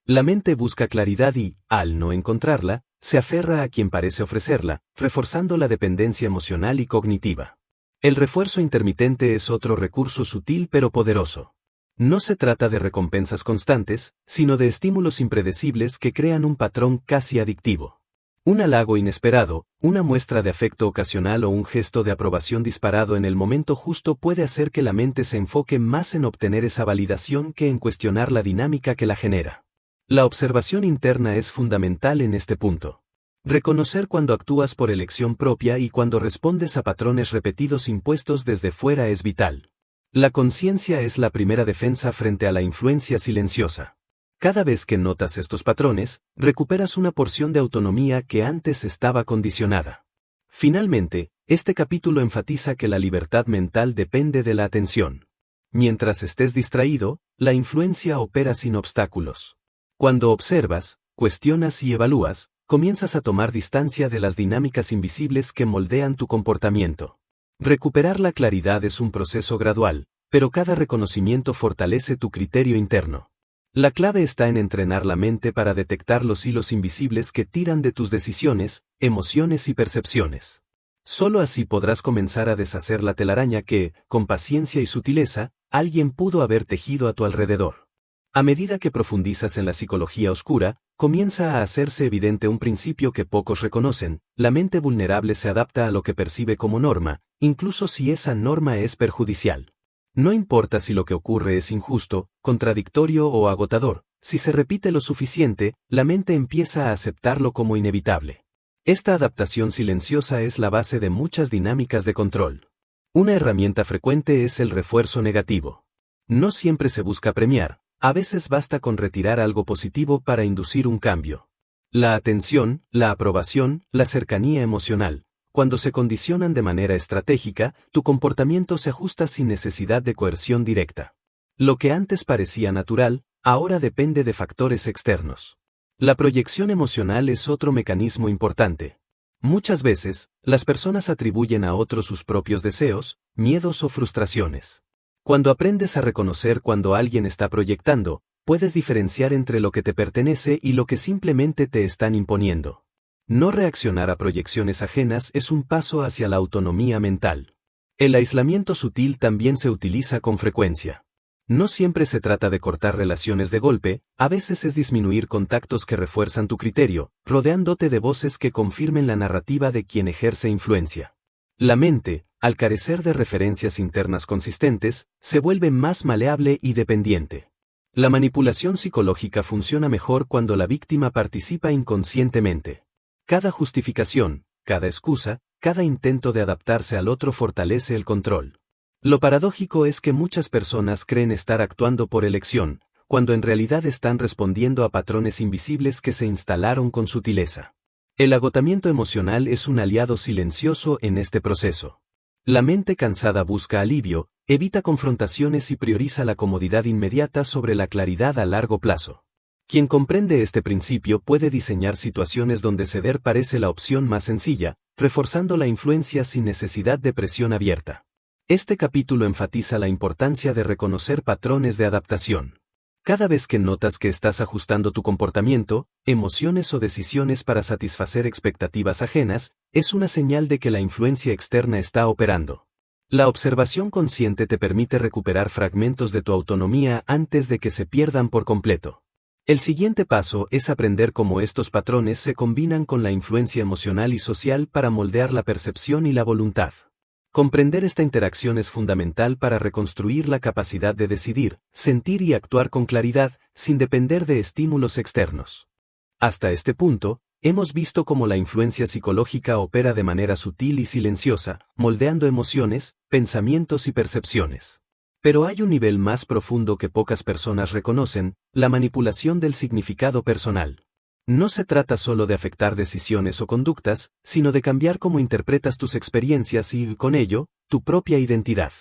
La mente busca claridad y, al no encontrarla, se aferra a quien parece ofrecerla, reforzando la dependencia emocional y cognitiva. El refuerzo intermitente es otro recurso sutil pero poderoso. No se trata de recompensas constantes, sino de estímulos impredecibles que crean un patrón casi adictivo. Un halago inesperado, una muestra de afecto ocasional o un gesto de aprobación disparado en el momento justo puede hacer que la mente se enfoque más en obtener esa validación que en cuestionar la dinámica que la genera. La observación interna es fundamental en este punto. Reconocer cuando actúas por elección propia y cuando respondes a patrones repetidos impuestos desde fuera es vital. La conciencia es la primera defensa frente a la influencia silenciosa. Cada vez que notas estos patrones, recuperas una porción de autonomía que antes estaba condicionada. Finalmente, este capítulo enfatiza que la libertad mental depende de la atención. Mientras estés distraído, la influencia opera sin obstáculos. Cuando observas, cuestionas y evalúas, comienzas a tomar distancia de las dinámicas invisibles que moldean tu comportamiento. Recuperar la claridad es un proceso gradual, pero cada reconocimiento fortalece tu criterio interno. La clave está en entrenar la mente para detectar los hilos invisibles que tiran de tus decisiones, emociones y percepciones. Solo así podrás comenzar a deshacer la telaraña que, con paciencia y sutileza, alguien pudo haber tejido a tu alrededor. A medida que profundizas en la psicología oscura, comienza a hacerse evidente un principio que pocos reconocen: la mente vulnerable se adapta a lo que percibe como norma, incluso si esa norma es perjudicial. No importa si lo que ocurre es injusto, contradictorio o agotador, si se repite lo suficiente, la mente empieza a aceptarlo como inevitable. Esta adaptación silenciosa es la base de muchas dinámicas de control. Una herramienta frecuente es el refuerzo negativo. No siempre se busca premiar, a veces basta con retirar algo positivo para inducir un cambio. La atención, la aprobación, la cercanía emocional. Cuando se condicionan de manera estratégica, tu comportamiento se ajusta sin necesidad de coerción directa. Lo que antes parecía natural, ahora depende de factores externos. La proyección emocional es otro mecanismo importante. Muchas veces, las personas atribuyen a otros sus propios deseos, miedos o frustraciones. Cuando aprendes a reconocer cuando alguien está proyectando, puedes diferenciar entre lo que te pertenece y lo que simplemente te están imponiendo. No reaccionar a proyecciones ajenas es un paso hacia la autonomía mental. El aislamiento sutil también se utiliza con frecuencia. No siempre se trata de cortar relaciones de golpe, a veces es disminuir contactos que refuerzan tu criterio, rodeándote de voces que confirmen la narrativa de quien ejerce influencia. La mente, al carecer de referencias internas consistentes, se vuelve más maleable y dependiente. La manipulación psicológica funciona mejor cuando la víctima participa inconscientemente. Cada justificación, cada excusa, cada intento de adaptarse al otro fortalece el control. Lo paradójico es que muchas personas creen estar actuando por elección, cuando en realidad están respondiendo a patrones invisibles que se instalaron con sutileza. El agotamiento emocional es un aliado silencioso en este proceso. La mente cansada busca alivio, evita confrontaciones y prioriza la comodidad inmediata sobre la claridad a largo plazo. Quien comprende este principio puede diseñar situaciones donde ceder parece la opción más sencilla, reforzando la influencia sin necesidad de presión abierta. Este capítulo enfatiza la importancia de reconocer patrones de adaptación. Cada vez que notas que estás ajustando tu comportamiento, emociones o decisiones para satisfacer expectativas ajenas, es una señal de que la influencia externa está operando. La observación consciente te permite recuperar fragmentos de tu autonomía antes de que se pierdan por completo. El siguiente paso es aprender cómo estos patrones se combinan con la influencia emocional y social para moldear la percepción y la voluntad. Comprender esta interacción es fundamental para reconstruir la capacidad de decidir, sentir y actuar con claridad, sin depender de estímulos externos. Hasta este punto, hemos visto cómo la influencia psicológica opera de manera sutil y silenciosa, moldeando emociones, pensamientos y percepciones. Pero hay un nivel más profundo que pocas personas reconocen: la manipulación del significado personal. No se trata solo de afectar decisiones o conductas, sino de cambiar cómo interpretas tus experiencias y, con ello, tu propia identidad.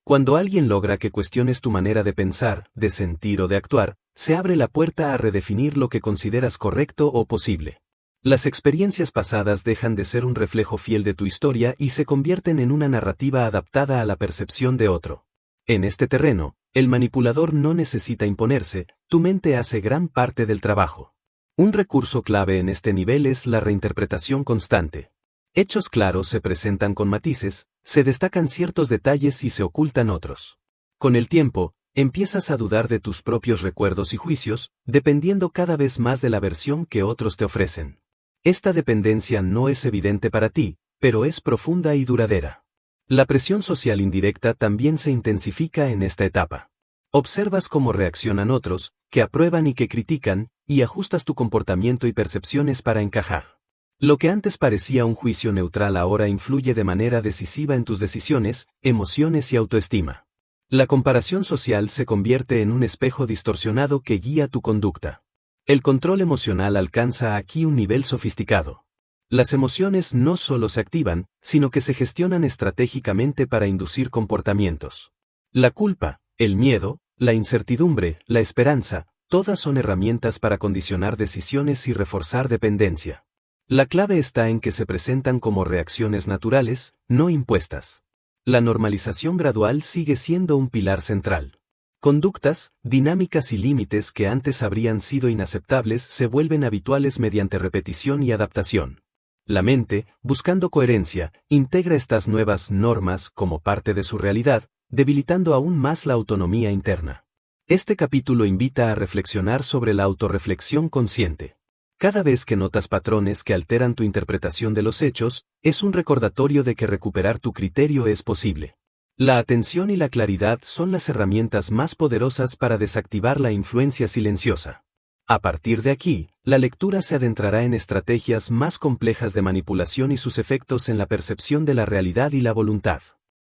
Cuando alguien logra que cuestiones tu manera de pensar, de sentir o de actuar, se abre la puerta a redefinir lo que consideras correcto o posible. Las experiencias pasadas dejan de ser un reflejo fiel de tu historia y se convierten en una narrativa adaptada a la percepción de otro. En este terreno, el manipulador no necesita imponerse, tu mente hace gran parte del trabajo. Un recurso clave en este nivel es la reinterpretación constante. Hechos claros se presentan con matices, se destacan ciertos detalles y se ocultan otros. Con el tiempo, empiezas a dudar de tus propios recuerdos y juicios, dependiendo cada vez más de la versión que otros te ofrecen. Esta dependencia no es evidente para ti, pero es profunda y duradera. La presión social indirecta también se intensifica en esta etapa. Observas cómo reaccionan otros, que aprueban y que critican, y ajustas tu comportamiento y percepciones para encajar. Lo que antes parecía un juicio neutral ahora influye de manera decisiva en tus decisiones, emociones y autoestima. La comparación social se convierte en un espejo distorsionado que guía tu conducta. El control emocional alcanza aquí un nivel sofisticado. Las emociones no solo se activan, sino que se gestionan estratégicamente para inducir comportamientos. La culpa, el miedo, la incertidumbre, la esperanza, todas son herramientas para condicionar decisiones y reforzar dependencia. La clave está en que se presentan como reacciones naturales, no impuestas. La normalización gradual sigue siendo un pilar central. Conductas, dinámicas y límites que antes habrían sido inaceptables se vuelven habituales mediante repetición y adaptación. La mente, buscando coherencia, integra estas nuevas normas como parte de su realidad, debilitando aún más la autonomía interna. Este capítulo invita a reflexionar sobre la autorreflexión consciente. Cada vez que notas patrones que alteran tu interpretación de los hechos, es un recordatorio de que recuperar tu criterio es posible. La atención y la claridad son las herramientas más poderosas para desactivar la influencia silenciosa. A partir de aquí, la lectura se adentrará en estrategias más complejas de manipulación y sus efectos en la percepción de la realidad y la voluntad.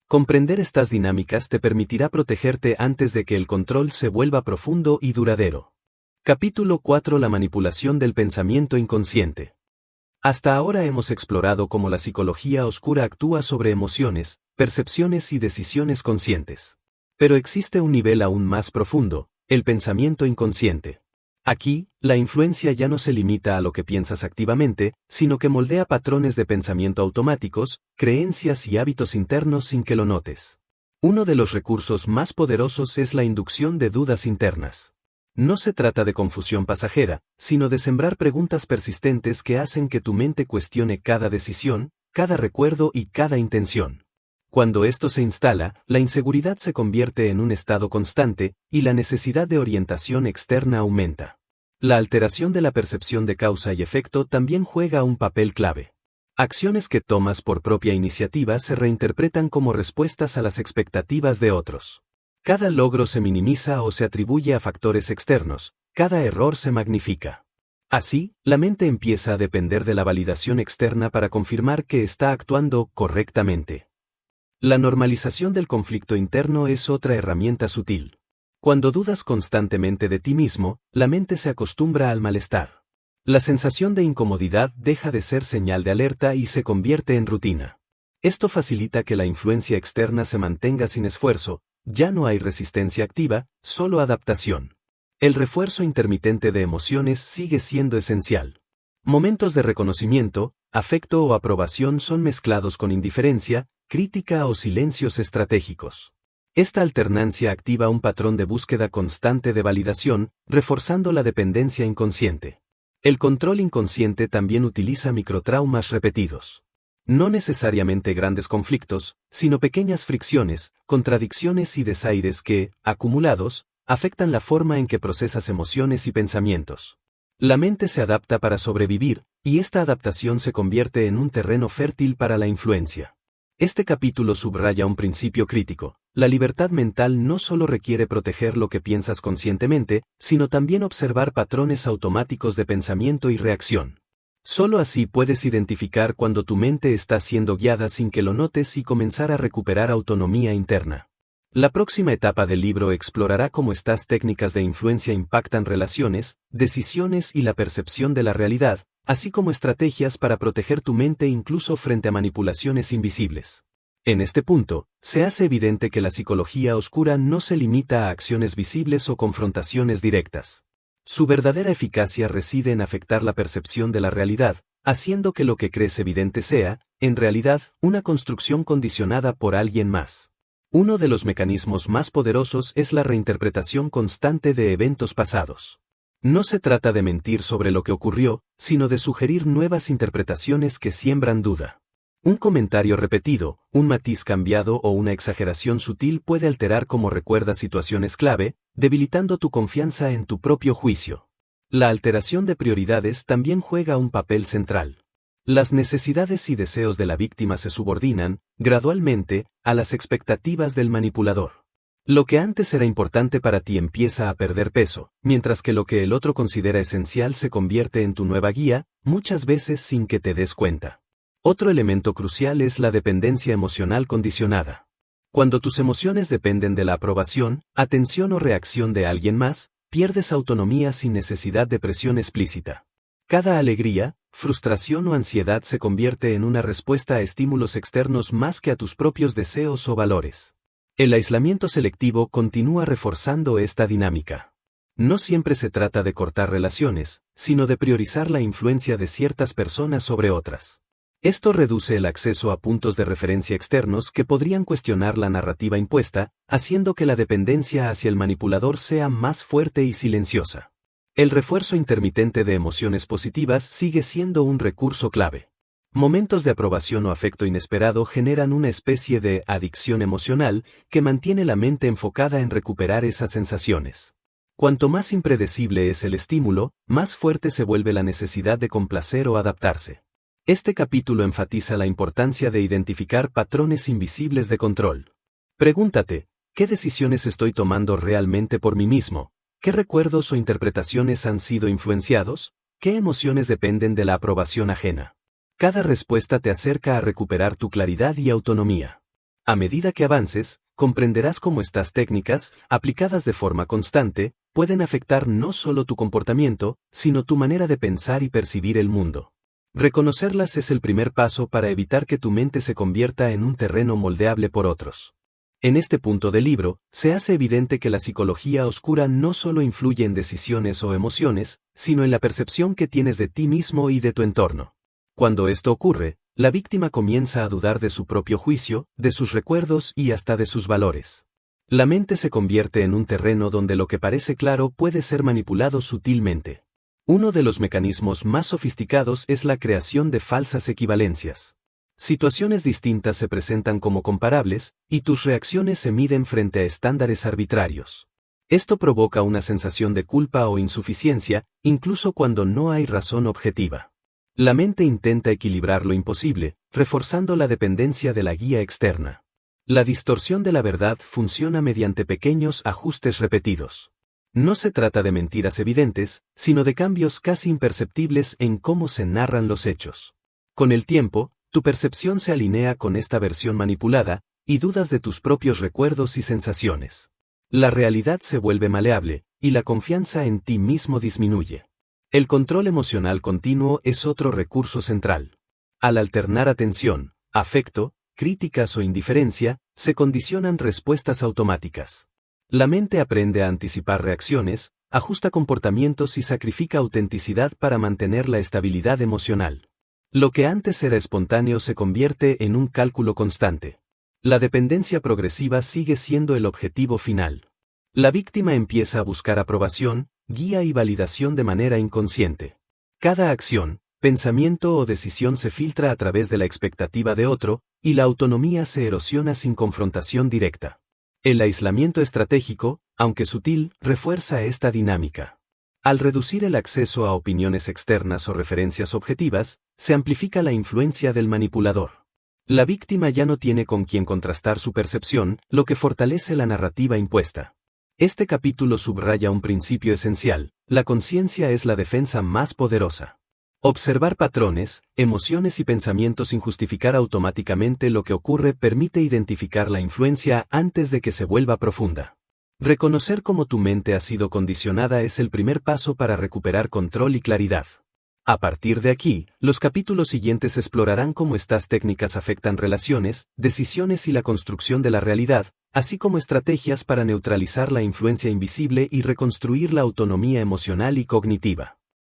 Comprender estas dinámicas te permitirá protegerte antes de que el control se vuelva profundo y duradero. Capítulo 4: La manipulación del pensamiento inconsciente. Hasta ahora hemos explorado cómo la psicología oscura actúa sobre emociones, percepciones y decisiones conscientes. Pero existe un nivel aún más profundo, el pensamiento inconsciente. Aquí, la influencia ya no se limita a lo que piensas activamente, sino que moldea patrones de pensamiento automáticos, creencias y hábitos internos sin que lo notes. Uno de los recursos más poderosos es la inducción de dudas internas. No se trata de confusión pasajera, sino de sembrar preguntas persistentes que hacen que tu mente cuestione cada decisión, cada recuerdo y cada intención. Cuando esto se instala, la inseguridad se convierte en un estado constante, y la necesidad de orientación externa aumenta. La alteración de la percepción de causa y efecto también juega un papel clave. Acciones que tomas por propia iniciativa se reinterpretan como respuestas a las expectativas de otros. Cada logro se minimiza o se atribuye a factores externos, cada error se magnifica. Así, la mente empieza a depender de la validación externa para confirmar que está actuando correctamente. La normalización del conflicto interno es otra herramienta sutil. Cuando dudas constantemente de ti mismo, la mente se acostumbra al malestar. La sensación de incomodidad deja de ser señal de alerta y se convierte en rutina. Esto facilita que la influencia externa se mantenga sin esfuerzo, ya no hay resistencia activa, solo adaptación. El refuerzo intermitente de emociones sigue siendo esencial. Momentos de reconocimiento, afecto o aprobación son mezclados con indiferencia, crítica o silencios estratégicos. Esta alternancia activa un patrón de búsqueda constante de validación, reforzando la dependencia inconsciente. El control inconsciente también utiliza microtraumas repetidos. No necesariamente grandes conflictos, sino pequeñas fricciones, contradicciones y desaires que, acumulados, afectan la forma en que procesas emociones y pensamientos. La mente se adapta para sobrevivir, y esta adaptación se convierte en un terreno fértil para la influencia. Este capítulo subraya un principio crítico: la libertad mental no solo requiere proteger lo que piensas conscientemente, sino también observar patrones automáticos de pensamiento y reacción. Solo así puedes identificar cuando tu mente está siendo guiada sin que lo notes y comenzar a recuperar autonomía interna. La próxima etapa del libro explorará cómo estas técnicas de influencia impactan relaciones, decisiones y la percepción de la realidad, así como estrategias para proteger tu mente incluso frente a manipulaciones invisibles. En este punto, se hace evidente que la psicología oscura no se limita a acciones visibles o confrontaciones directas. Su verdadera eficacia reside en afectar la percepción de la realidad, haciendo que lo que crees evidente sea, en realidad, una construcción condicionada por alguien más. Uno de los mecanismos más poderosos es la reinterpretación constante de eventos pasados. No se trata de mentir sobre lo que ocurrió, sino de sugerir nuevas interpretaciones que siembran duda. Un comentario repetido, un matiz cambiado o una exageración sutil puede alterar cómo recuerdas situaciones clave, debilitando tu confianza en tu propio juicio. La alteración de prioridades también juega un papel central. Las necesidades y deseos de la víctima se subordinan, gradualmente, a las expectativas del manipulador. Lo que antes era importante para ti empieza a perder peso, mientras que lo que el otro considera esencial se convierte en tu nueva guía, muchas veces sin que te des cuenta. Otro elemento crucial es la dependencia emocional condicionada. Cuando tus emociones dependen de la aprobación, atención o reacción de alguien más, pierdes autonomía sin necesidad de presión explícita. Cada alegría, frustración o ansiedad se convierte en una respuesta a estímulos externos más que a tus propios deseos o valores. El aislamiento selectivo continúa reforzando esta dinámica. No siempre se trata de cortar relaciones, sino de priorizar la influencia de ciertas personas sobre otras. Esto reduce el acceso a puntos de referencia externos que podrían cuestionar la narrativa impuesta, haciendo que la dependencia hacia el manipulador sea más fuerte y silenciosa. El refuerzo intermitente de emociones positivas sigue siendo un recurso clave. Momentos de aprobación o afecto inesperado generan una especie de adicción emocional que mantiene la mente enfocada en recuperar esas sensaciones. Cuanto más impredecible es el estímulo, más fuerte se vuelve la necesidad de complacer o adaptarse. Este capítulo enfatiza la importancia de identificar patrones invisibles de control. Pregúntate, ¿qué decisiones estoy tomando realmente por mí mismo? ¿Qué recuerdos o interpretaciones han sido influenciados? ¿Qué emociones dependen de la aprobación ajena? Cada respuesta te acerca a recuperar tu claridad y autonomía. A medida que avances, comprenderás cómo estas técnicas, aplicadas de forma constante, pueden afectar no solo tu comportamiento, sino tu manera de pensar y percibir el mundo. Reconocerlas es el primer paso para evitar que tu mente se convierta en un terreno moldeable por otros. En este punto del libro, se hace evidente que la psicología oscura no solo influye en decisiones o emociones, sino en la percepción que tienes de ti mismo y de tu entorno. Cuando esto ocurre, la víctima comienza a dudar de su propio juicio, de sus recuerdos y hasta de sus valores. La mente se convierte en un terreno donde lo que parece claro puede ser manipulado sutilmente. Uno de los mecanismos más sofisticados es la creación de falsas equivalencias. Situaciones distintas se presentan como comparables, y tus reacciones se miden frente a estándares arbitrarios. Esto provoca una sensación de culpa o insuficiencia, incluso cuando no hay razón objetiva. La mente intenta equilibrar lo imposible, reforzando la dependencia de la guía externa. La distorsión de la verdad funciona mediante pequeños ajustes repetidos. No se trata de mentiras evidentes, sino de cambios casi imperceptibles en cómo se narran los hechos. Con el tiempo, tu percepción se alinea con esta versión manipulada, y dudas de tus propios recuerdos y sensaciones. La realidad se vuelve maleable, y la confianza en ti mismo disminuye. El control emocional continuo es otro recurso central. Al alternar atención, afecto, críticas o indiferencia, se condicionan respuestas automáticas. La mente aprende a anticipar reacciones, ajusta comportamientos y sacrifica autenticidad para mantener la estabilidad emocional. Lo que antes era espontáneo se convierte en un cálculo constante. La dependencia progresiva sigue siendo el objetivo final. La víctima empieza a buscar aprobación, guía y validación de manera inconsciente. Cada acción, pensamiento o decisión se filtra a través de la expectativa de otro, y la autonomía se erosiona sin confrontación directa. El aislamiento estratégico, aunque sutil, refuerza esta dinámica. Al reducir el acceso a opiniones externas o referencias objetivas, se amplifica la influencia del manipulador. La víctima ya no tiene con quién contrastar su percepción, lo que fortalece la narrativa impuesta. Este capítulo subraya un principio esencial: la conciencia es la defensa más poderosa. Observar patrones, emociones y pensamientos sin justificar automáticamente lo que ocurre permite identificar la influencia antes de que se vuelva profunda. Reconocer cómo tu mente ha sido condicionada es el primer paso para recuperar control y claridad. A partir de aquí, los capítulos siguientes explorarán cómo estas técnicas afectan relaciones, decisiones y la construcción de la realidad, así como estrategias para neutralizar la influencia invisible y reconstruir la autonomía emocional y cognitiva.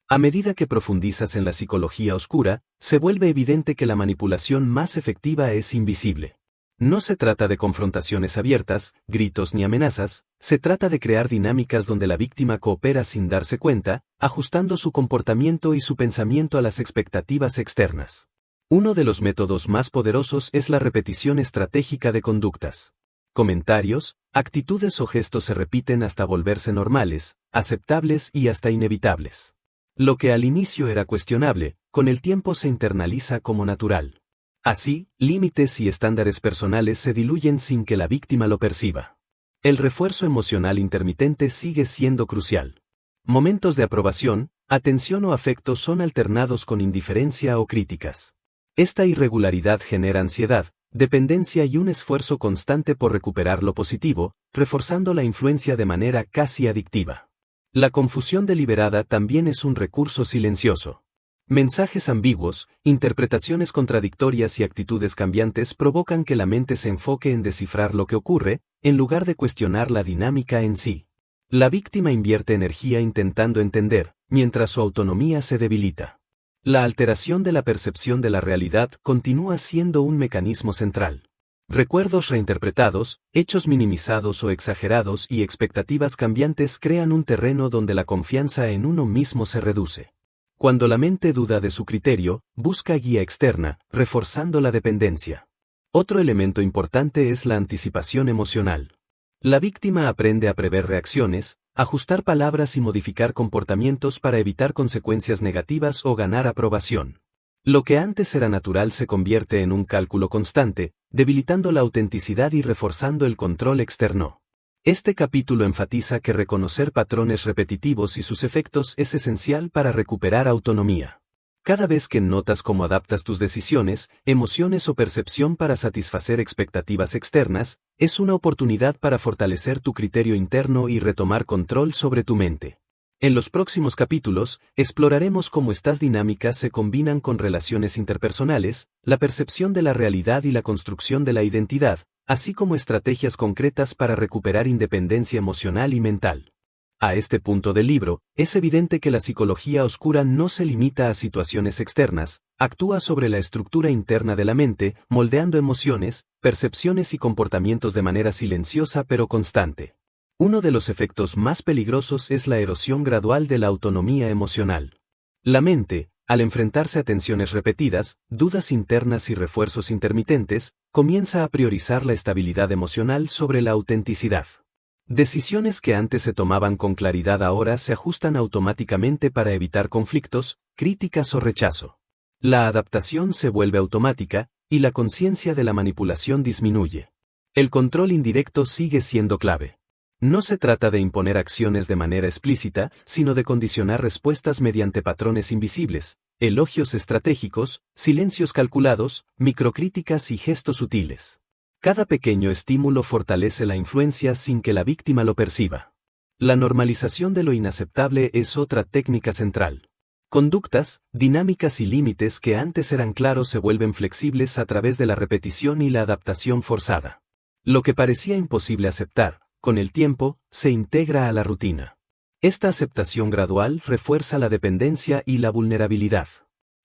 A medida que profundizas en la psicología oscura, se vuelve evidente que la manipulación más efectiva es invisible. No se trata de confrontaciones abiertas, gritos ni amenazas, se trata de crear dinámicas donde la víctima coopera sin darse cuenta, ajustando su comportamiento y su pensamiento a las expectativas externas. Uno de los métodos más poderosos es la repetición estratégica de conductas. Comentarios, actitudes o gestos se repiten hasta volverse normales, aceptables y hasta inevitables. Lo que al inicio era cuestionable, con el tiempo se internaliza como natural. Así, límites y estándares personales se diluyen sin que la víctima lo perciba. El refuerzo emocional intermitente sigue siendo crucial. Momentos de aprobación, atención o afecto son alternados con indiferencia o críticas. Esta irregularidad genera ansiedad, dependencia y un esfuerzo constante por recuperar lo positivo, reforzando la influencia de manera casi adictiva. La confusión deliberada también es un recurso silencioso. Mensajes ambiguos, interpretaciones contradictorias y actitudes cambiantes provocan que la mente se enfoque en descifrar lo que ocurre, en lugar de cuestionar la dinámica en sí. La víctima invierte energía intentando entender, mientras su autonomía se debilita. La alteración de la percepción de la realidad continúa siendo un mecanismo central. Recuerdos reinterpretados, hechos minimizados o exagerados y expectativas cambiantes crean un terreno donde la confianza en uno mismo se reduce. Cuando la mente duda de su criterio, busca guía externa, reforzando la dependencia. Otro elemento importante es la anticipación emocional. La víctima aprende a prever reacciones, ajustar palabras y modificar comportamientos para evitar consecuencias negativas o ganar aprobación. Lo que antes era natural se convierte en un cálculo constante, debilitando la autenticidad y reforzando el control externo. Este capítulo enfatiza que reconocer patrones repetitivos y sus efectos es esencial para recuperar autonomía. Cada vez que notas cómo adaptas tus decisiones, emociones o percepción para satisfacer expectativas externas, es una oportunidad para fortalecer tu criterio interno y retomar control sobre tu mente. En los próximos capítulos, exploraremos cómo estas dinámicas se combinan con relaciones interpersonales, la percepción de la realidad y la construcción de la identidad, así como estrategias concretas para recuperar independencia emocional y mental. A este punto del libro, es evidente que la psicología oscura no se limita a situaciones externas, actúa sobre la estructura interna de la mente, moldeando emociones, percepciones y comportamientos de manera silenciosa pero constante. Uno de los efectos más peligrosos es la erosión gradual de la autonomía emocional. La mente, al enfrentarse a tensiones repetidas, dudas internas y refuerzos intermitentes, comienza a priorizar la estabilidad emocional sobre la autenticidad. Decisiones que antes se tomaban con claridad ahora se ajustan automáticamente para evitar conflictos, críticas o rechazo. La adaptación se vuelve automática, y la conciencia de la manipulación disminuye. El control indirecto sigue siendo clave. No se trata de imponer acciones de manera explícita, sino de condicionar respuestas mediante patrones invisibles, elogios estratégicos, silencios calculados, microcríticas y gestos sutiles. Cada pequeño estímulo fortalece la influencia sin que la víctima lo perciba. La normalización de lo inaceptable es otra técnica central. Conductas, dinámicas y límites que antes eran claros se vuelven flexibles a través de la repetición y la adaptación forzada. Lo que parecía imposible aceptar, con el tiempo, se integra a la rutina. Esta aceptación gradual refuerza la dependencia y la vulnerabilidad.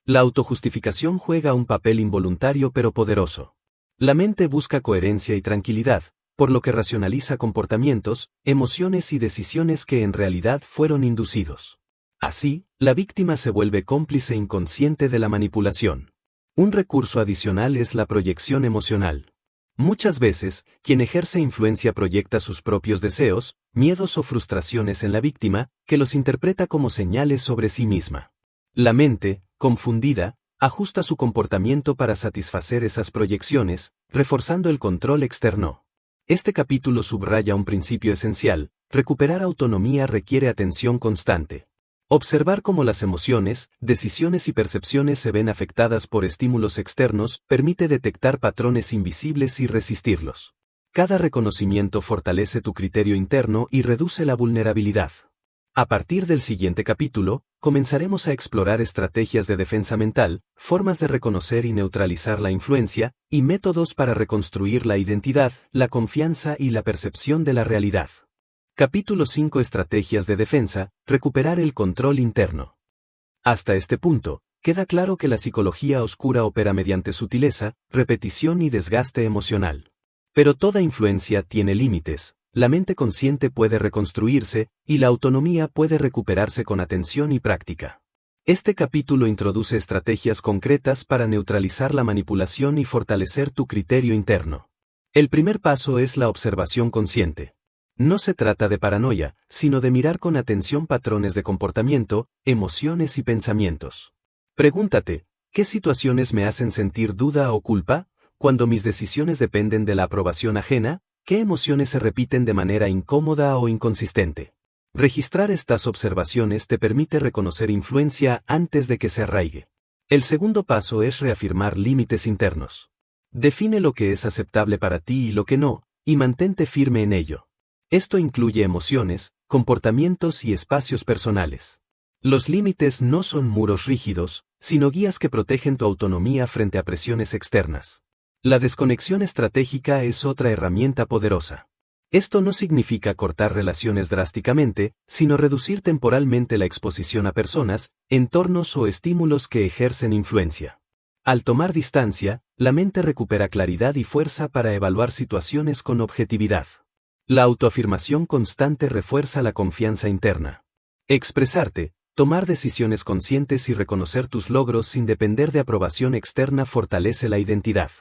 La autojustificación juega un papel involuntario pero poderoso. La mente busca coherencia y tranquilidad, por lo que racionaliza comportamientos, emociones y decisiones que en realidad fueron inducidos. Así, la víctima se vuelve cómplice inconsciente de la manipulación. Un recurso adicional es la proyección emocional. Muchas veces, quien ejerce influencia proyecta sus propios deseos, miedos o frustraciones en la víctima, que los interpreta como señales sobre sí misma. La mente, confundida, ajusta su comportamiento para satisfacer esas proyecciones, reforzando el control externo. Este capítulo subraya un principio esencial: recuperar autonomía requiere atención constante. Observar cómo las emociones, decisiones y percepciones se ven afectadas por estímulos externos permite detectar patrones invisibles y resistirlos. Cada reconocimiento fortalece tu criterio interno y reduce la vulnerabilidad. A partir del siguiente capítulo, comenzaremos a explorar estrategias de defensa mental, formas de reconocer y neutralizar la influencia, y métodos para reconstruir la identidad, la confianza y la percepción de la realidad. Capítulo 5: Estrategias de defensa, recuperar el control interno. Hasta este punto, queda claro que la psicología oscura opera mediante sutileza, repetición y desgaste emocional. Pero toda influencia tiene límites, la mente consciente puede reconstruirse, y la autonomía puede recuperarse con atención y práctica. Este capítulo introduce estrategias concretas para neutralizar la manipulación y fortalecer tu criterio interno. El primer paso es la observación consciente. No se trata de paranoia, sino de mirar con atención patrones de comportamiento, emociones y pensamientos. Pregúntate, ¿qué situaciones me hacen sentir duda o culpa? Cuando mis decisiones dependen de la aprobación ajena, ¿qué emociones se repiten de manera incómoda o inconsistente? Registrar estas observaciones te permite reconocer influencia antes de que se arraigue. El segundo paso es reafirmar límites internos. Define lo que es aceptable para ti y lo que no, y mantente firme en ello. Esto incluye emociones, comportamientos y espacios personales. Los límites no son muros rígidos, sino guías que protegen tu autonomía frente a presiones externas. La desconexión estratégica es otra herramienta poderosa. Esto no significa cortar relaciones drásticamente, sino reducir temporalmente la exposición a personas, entornos o estímulos que ejercen influencia. Al tomar distancia, la mente recupera claridad y fuerza para evaluar situaciones con objetividad. La autoafirmación constante refuerza la confianza interna. Expresarte, tomar decisiones conscientes y reconocer tus logros sin depender de aprobación externa fortalece la identidad.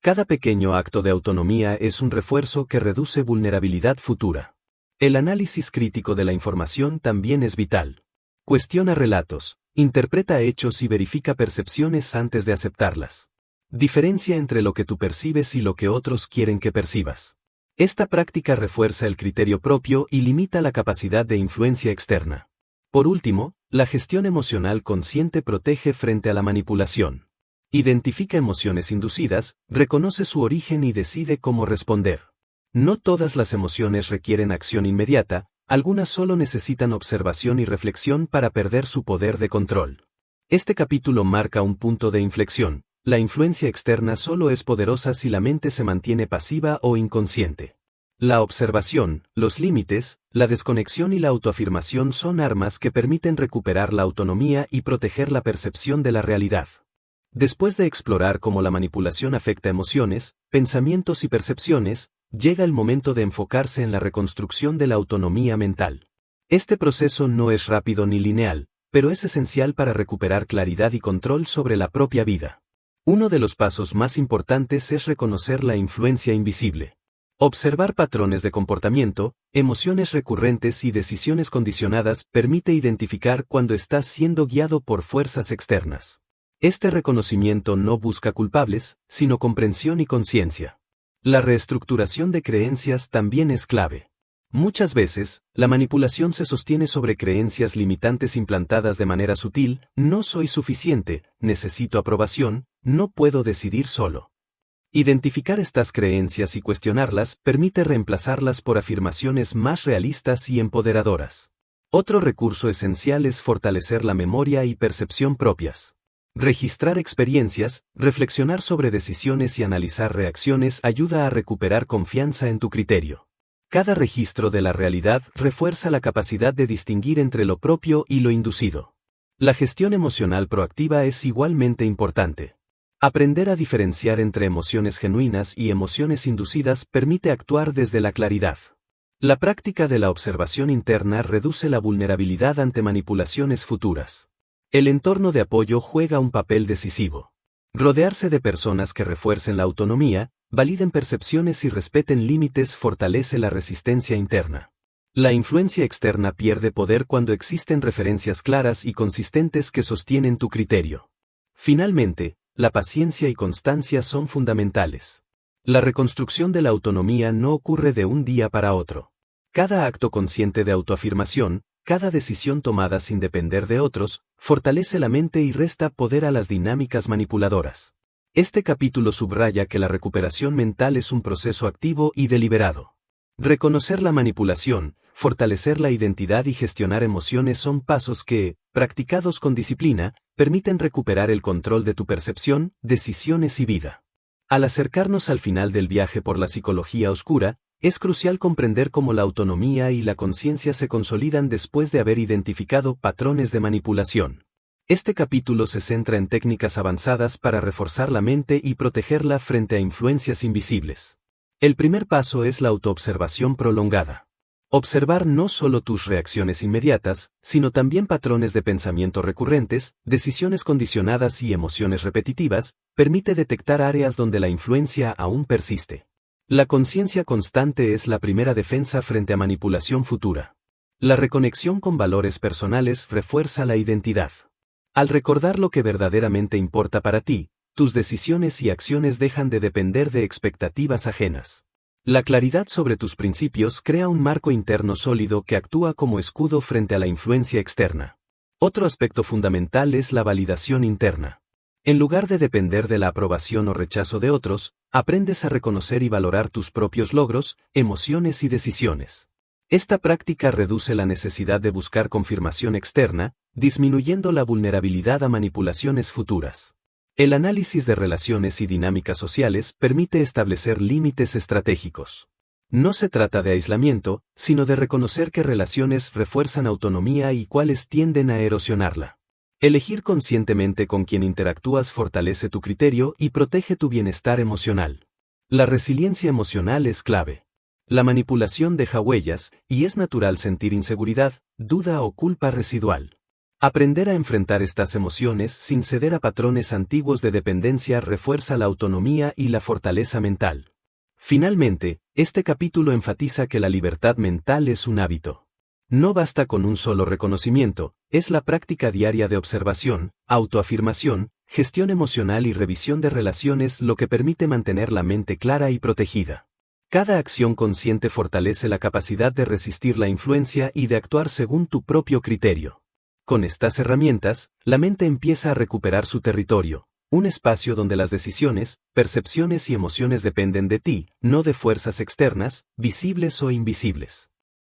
Cada pequeño acto de autonomía es un refuerzo que reduce vulnerabilidad futura. El análisis crítico de la información también es vital. Cuestiona relatos, interpreta hechos y verifica percepciones antes de aceptarlas. Diferencia entre lo que tú percibes y lo que otros quieren que percibas. Esta práctica refuerza el criterio propio y limita la capacidad de influencia externa. Por último, la gestión emocional consciente protege frente a la manipulación. Identifica emociones inducidas, reconoce su origen y decide cómo responder. No todas las emociones requieren acción inmediata, algunas solo necesitan observación y reflexión para perder su poder de control. Este capítulo marca un punto de inflexión. La influencia externa solo es poderosa si la mente se mantiene pasiva o inconsciente. La observación, los límites, la desconexión y la autoafirmación son armas que permiten recuperar la autonomía y proteger la percepción de la realidad. Después de explorar cómo la manipulación afecta emociones, pensamientos y percepciones, llega el momento de enfocarse en la reconstrucción de la autonomía mental. Este proceso no es rápido ni lineal, pero es esencial para recuperar claridad y control sobre la propia vida. Uno de los pasos más importantes es reconocer la influencia invisible. Observar patrones de comportamiento, emociones recurrentes y decisiones condicionadas permite identificar cuando estás siendo guiado por fuerzas externas. Este reconocimiento no busca culpables, sino comprensión y conciencia. La reestructuración de creencias también es clave. Muchas veces, la manipulación se sostiene sobre creencias limitantes implantadas de manera sutil: no soy suficiente, necesito aprobación, no puedo decidir solo. Identificar estas creencias y cuestionarlas permite reemplazarlas por afirmaciones más realistas y empoderadoras. Otro recurso esencial es fortalecer la memoria y percepción propias. Registrar experiencias, reflexionar sobre decisiones y analizar reacciones ayuda a recuperar confianza en tu criterio. Cada registro de la realidad refuerza la capacidad de distinguir entre lo propio y lo inducido. La gestión emocional proactiva es igualmente importante. Aprender a diferenciar entre emociones genuinas y emociones inducidas permite actuar desde la claridad. La práctica de la observación interna reduce la vulnerabilidad ante manipulaciones futuras. El entorno de apoyo juega un papel decisivo. Rodearse de personas que refuercen la autonomía, validen percepciones y respeten límites fortalece la resistencia interna. La influencia externa pierde poder cuando existen referencias claras y consistentes que sostienen tu criterio. Finalmente, la paciencia y constancia son fundamentales. La reconstrucción de la autonomía no ocurre de un día para otro. Cada acto consciente de autoafirmación, cada decisión tomada sin depender de otros, fortalece la mente y resta poder a las dinámicas manipuladoras. Este capítulo subraya que la recuperación mental es un proceso activo y deliberado. Reconocer la manipulación, fortalecer la identidad y gestionar emociones son pasos que, practicados con disciplina, permiten recuperar el control de tu percepción, decisiones y vida. Al acercarnos al final del viaje por la psicología oscura, es crucial comprender cómo la autonomía y la conciencia se consolidan después de haber identificado patrones de manipulación. Este capítulo se centra en técnicas avanzadas para reforzar la mente y protegerla frente a influencias invisibles. El primer paso es la autoobservación prolongada. Observar no solo tus reacciones inmediatas, sino también patrones de pensamiento recurrentes, decisiones condicionadas y emociones repetitivas, permite detectar áreas donde la influencia aún persiste. La conciencia constante es la primera defensa frente a manipulación futura. La reconexión con valores personales refuerza la identidad. Al recordar lo que verdaderamente importa para ti, tus decisiones y acciones dejan de depender de expectativas ajenas. La claridad sobre tus principios crea un marco interno sólido que actúa como escudo frente a la influencia externa. Otro aspecto fundamental es la validación interna. En lugar de depender de la aprobación o rechazo de otros, aprendes a reconocer y valorar tus propios logros, emociones y decisiones. Esta práctica reduce la necesidad de buscar confirmación externa, disminuyendo la vulnerabilidad a manipulaciones futuras. El análisis de relaciones y dinámicas sociales permite establecer límites estratégicos. No se trata de aislamiento, sino de reconocer qué relaciones refuerzan autonomía y cuáles tienden a erosionarla. Elegir conscientemente con quien interactúas fortalece tu criterio y protege tu bienestar emocional. La resiliencia emocional es clave. La manipulación deja huellas, y es natural sentir inseguridad, duda o culpa residual. Aprender a enfrentar estas emociones sin ceder a patrones antiguos de dependencia refuerza la autonomía y la fortaleza mental. Finalmente, este capítulo enfatiza que la libertad mental es un hábito. No basta con un solo reconocimiento, es la práctica diaria de observación, autoafirmación, gestión emocional y revisión de relaciones lo que permite mantener la mente clara y protegida. Cada acción consciente fortalece la capacidad de resistir la influencia y de actuar según tu propio criterio. Con estas herramientas, la mente empieza a recuperar su territorio, un espacio donde las decisiones, percepciones y emociones dependen de ti, no de fuerzas externas, visibles o invisibles.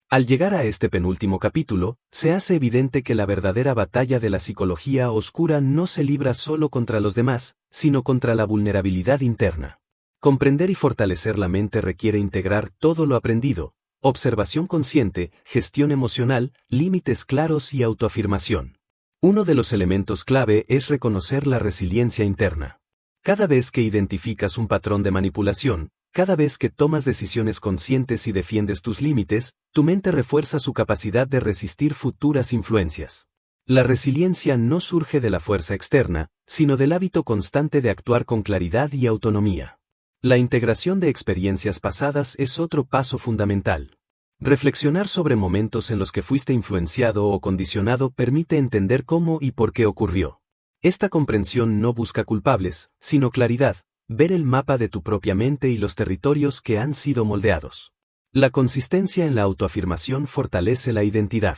Al llegar a este penúltimo capítulo, se hace evidente que la verdadera batalla de la psicología oscura no se libra solo contra los demás, sino contra la vulnerabilidad interna. Comprender y fortalecer la mente requiere integrar todo lo aprendido: observación consciente, gestión emocional, límites claros y autoafirmación. Uno de los elementos clave es reconocer la resiliencia interna. Cada vez que identificas un patrón de manipulación, cada vez que tomas decisiones conscientes y defiendes tus límites, tu mente refuerza su capacidad de resistir futuras influencias. La resiliencia no surge de la fuerza externa, sino del hábito constante de actuar con claridad y autonomía. La integración de experiencias pasadas es otro paso fundamental. Reflexionar sobre momentos en los que fuiste influenciado o condicionado permite entender cómo y por qué ocurrió. Esta comprensión no busca culpables, sino claridad, ver el mapa de tu propia mente y los territorios que han sido moldeados. La consistencia en la autoafirmación fortalece la identidad.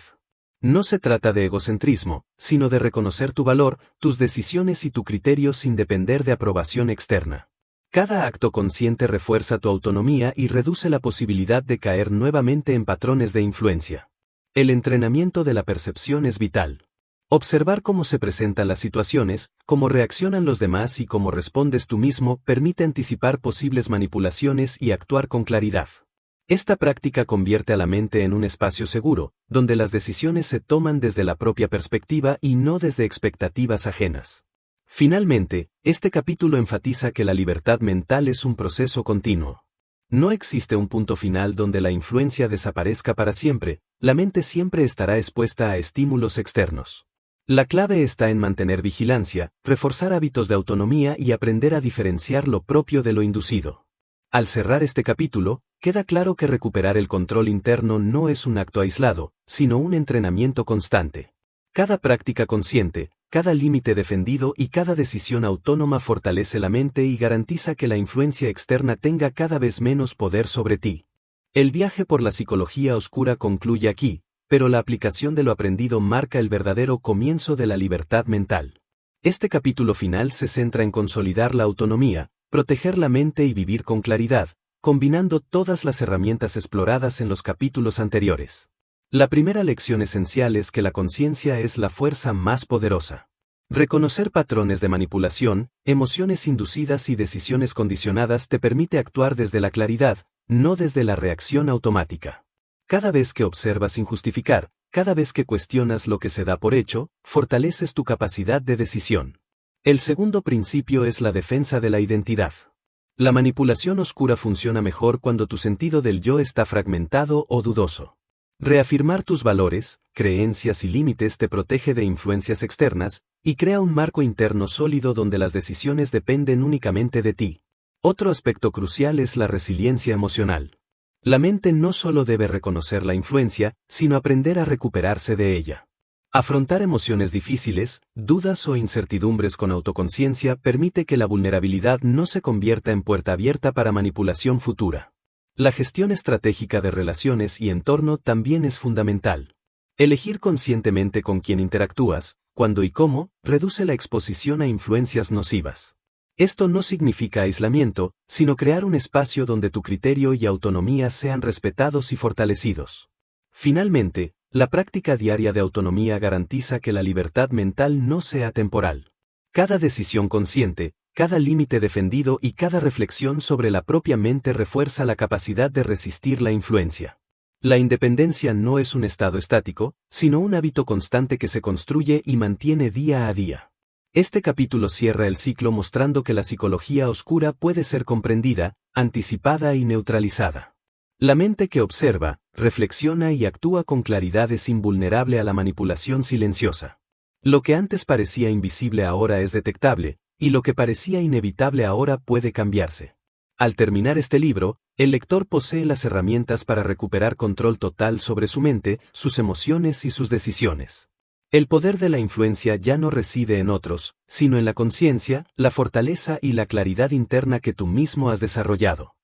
No se trata de egocentrismo, sino de reconocer tu valor, tus decisiones y tu criterio sin depender de aprobación externa. Cada acto consciente refuerza tu autonomía y reduce la posibilidad de caer nuevamente en patrones de influencia. El entrenamiento de la percepción es vital. Observar cómo se presentan las situaciones, cómo reaccionan los demás y cómo respondes tú mismo permite anticipar posibles manipulaciones y actuar con claridad. Esta práctica convierte a la mente en un espacio seguro, donde las decisiones se toman desde la propia perspectiva y no desde expectativas ajenas. Finalmente, este capítulo enfatiza que la libertad mental es un proceso continuo. No existe un punto final donde la influencia desaparezca para siempre, la mente siempre estará expuesta a estímulos externos. La clave está en mantener vigilancia, reforzar hábitos de autonomía y aprender a diferenciar lo propio de lo inducido. Al cerrar este capítulo, queda claro que recuperar el control interno no es un acto aislado, sino un entrenamiento constante. Cada práctica consciente, cada límite defendido y cada decisión autónoma fortalece la mente y garantiza que la influencia externa tenga cada vez menos poder sobre ti. El viaje por la psicología oscura concluye aquí, pero la aplicación de lo aprendido marca el verdadero comienzo de la libertad mental. Este capítulo final se centra en consolidar la autonomía, proteger la mente y vivir con claridad, combinando todas las herramientas exploradas en los capítulos anteriores. La primera lección esencial es que la conciencia es la fuerza más poderosa. Reconocer patrones de manipulación, emociones inducidas y decisiones condicionadas te permite actuar desde la claridad, no desde la reacción automática. Cada vez que observas sin justificar, cada vez que cuestionas lo que se da por hecho, fortaleces tu capacidad de decisión. El segundo principio es la defensa de la identidad. La manipulación oscura funciona mejor cuando tu sentido del yo está fragmentado o dudoso. Reafirmar tus valores, creencias y límites te protege de influencias externas, y crea un marco interno sólido donde las decisiones dependen únicamente de ti. Otro aspecto crucial es la resiliencia emocional. La mente no solo debe reconocer la influencia, sino aprender a recuperarse de ella. Afrontar emociones difíciles, dudas o incertidumbres con autoconciencia permite que la vulnerabilidad no se convierta en puerta abierta para manipulación futura. La gestión estratégica de relaciones y entorno también es fundamental. Elegir conscientemente con quién interactúas, cuándo y cómo, reduce la exposición a influencias nocivas. Esto no significa aislamiento, sino crear un espacio donde tu criterio y autonomía sean respetados y fortalecidos. Finalmente, la práctica diaria de autonomía garantiza que la libertad mental no sea temporal. Cada decisión consciente, cada límite defendido y cada reflexión sobre la propia mente refuerza la capacidad de resistir la influencia. La independencia no es un estado estático, sino un hábito constante que se construye y mantiene día a día. Este capítulo cierra el ciclo mostrando que la psicología oscura puede ser comprendida, anticipada y neutralizada. La mente que observa, reflexiona y actúa con claridad es invulnerable a la manipulación silenciosa. Lo que antes parecía invisible ahora es detectable, y lo que parecía inevitable ahora puede cambiarse. Al terminar este libro, el lector posee las herramientas para recuperar control total sobre su mente, sus emociones y sus decisiones. El poder de la influencia ya no reside en otros, sino en la conciencia, la fortaleza y la claridad interna que tú mismo has desarrollado.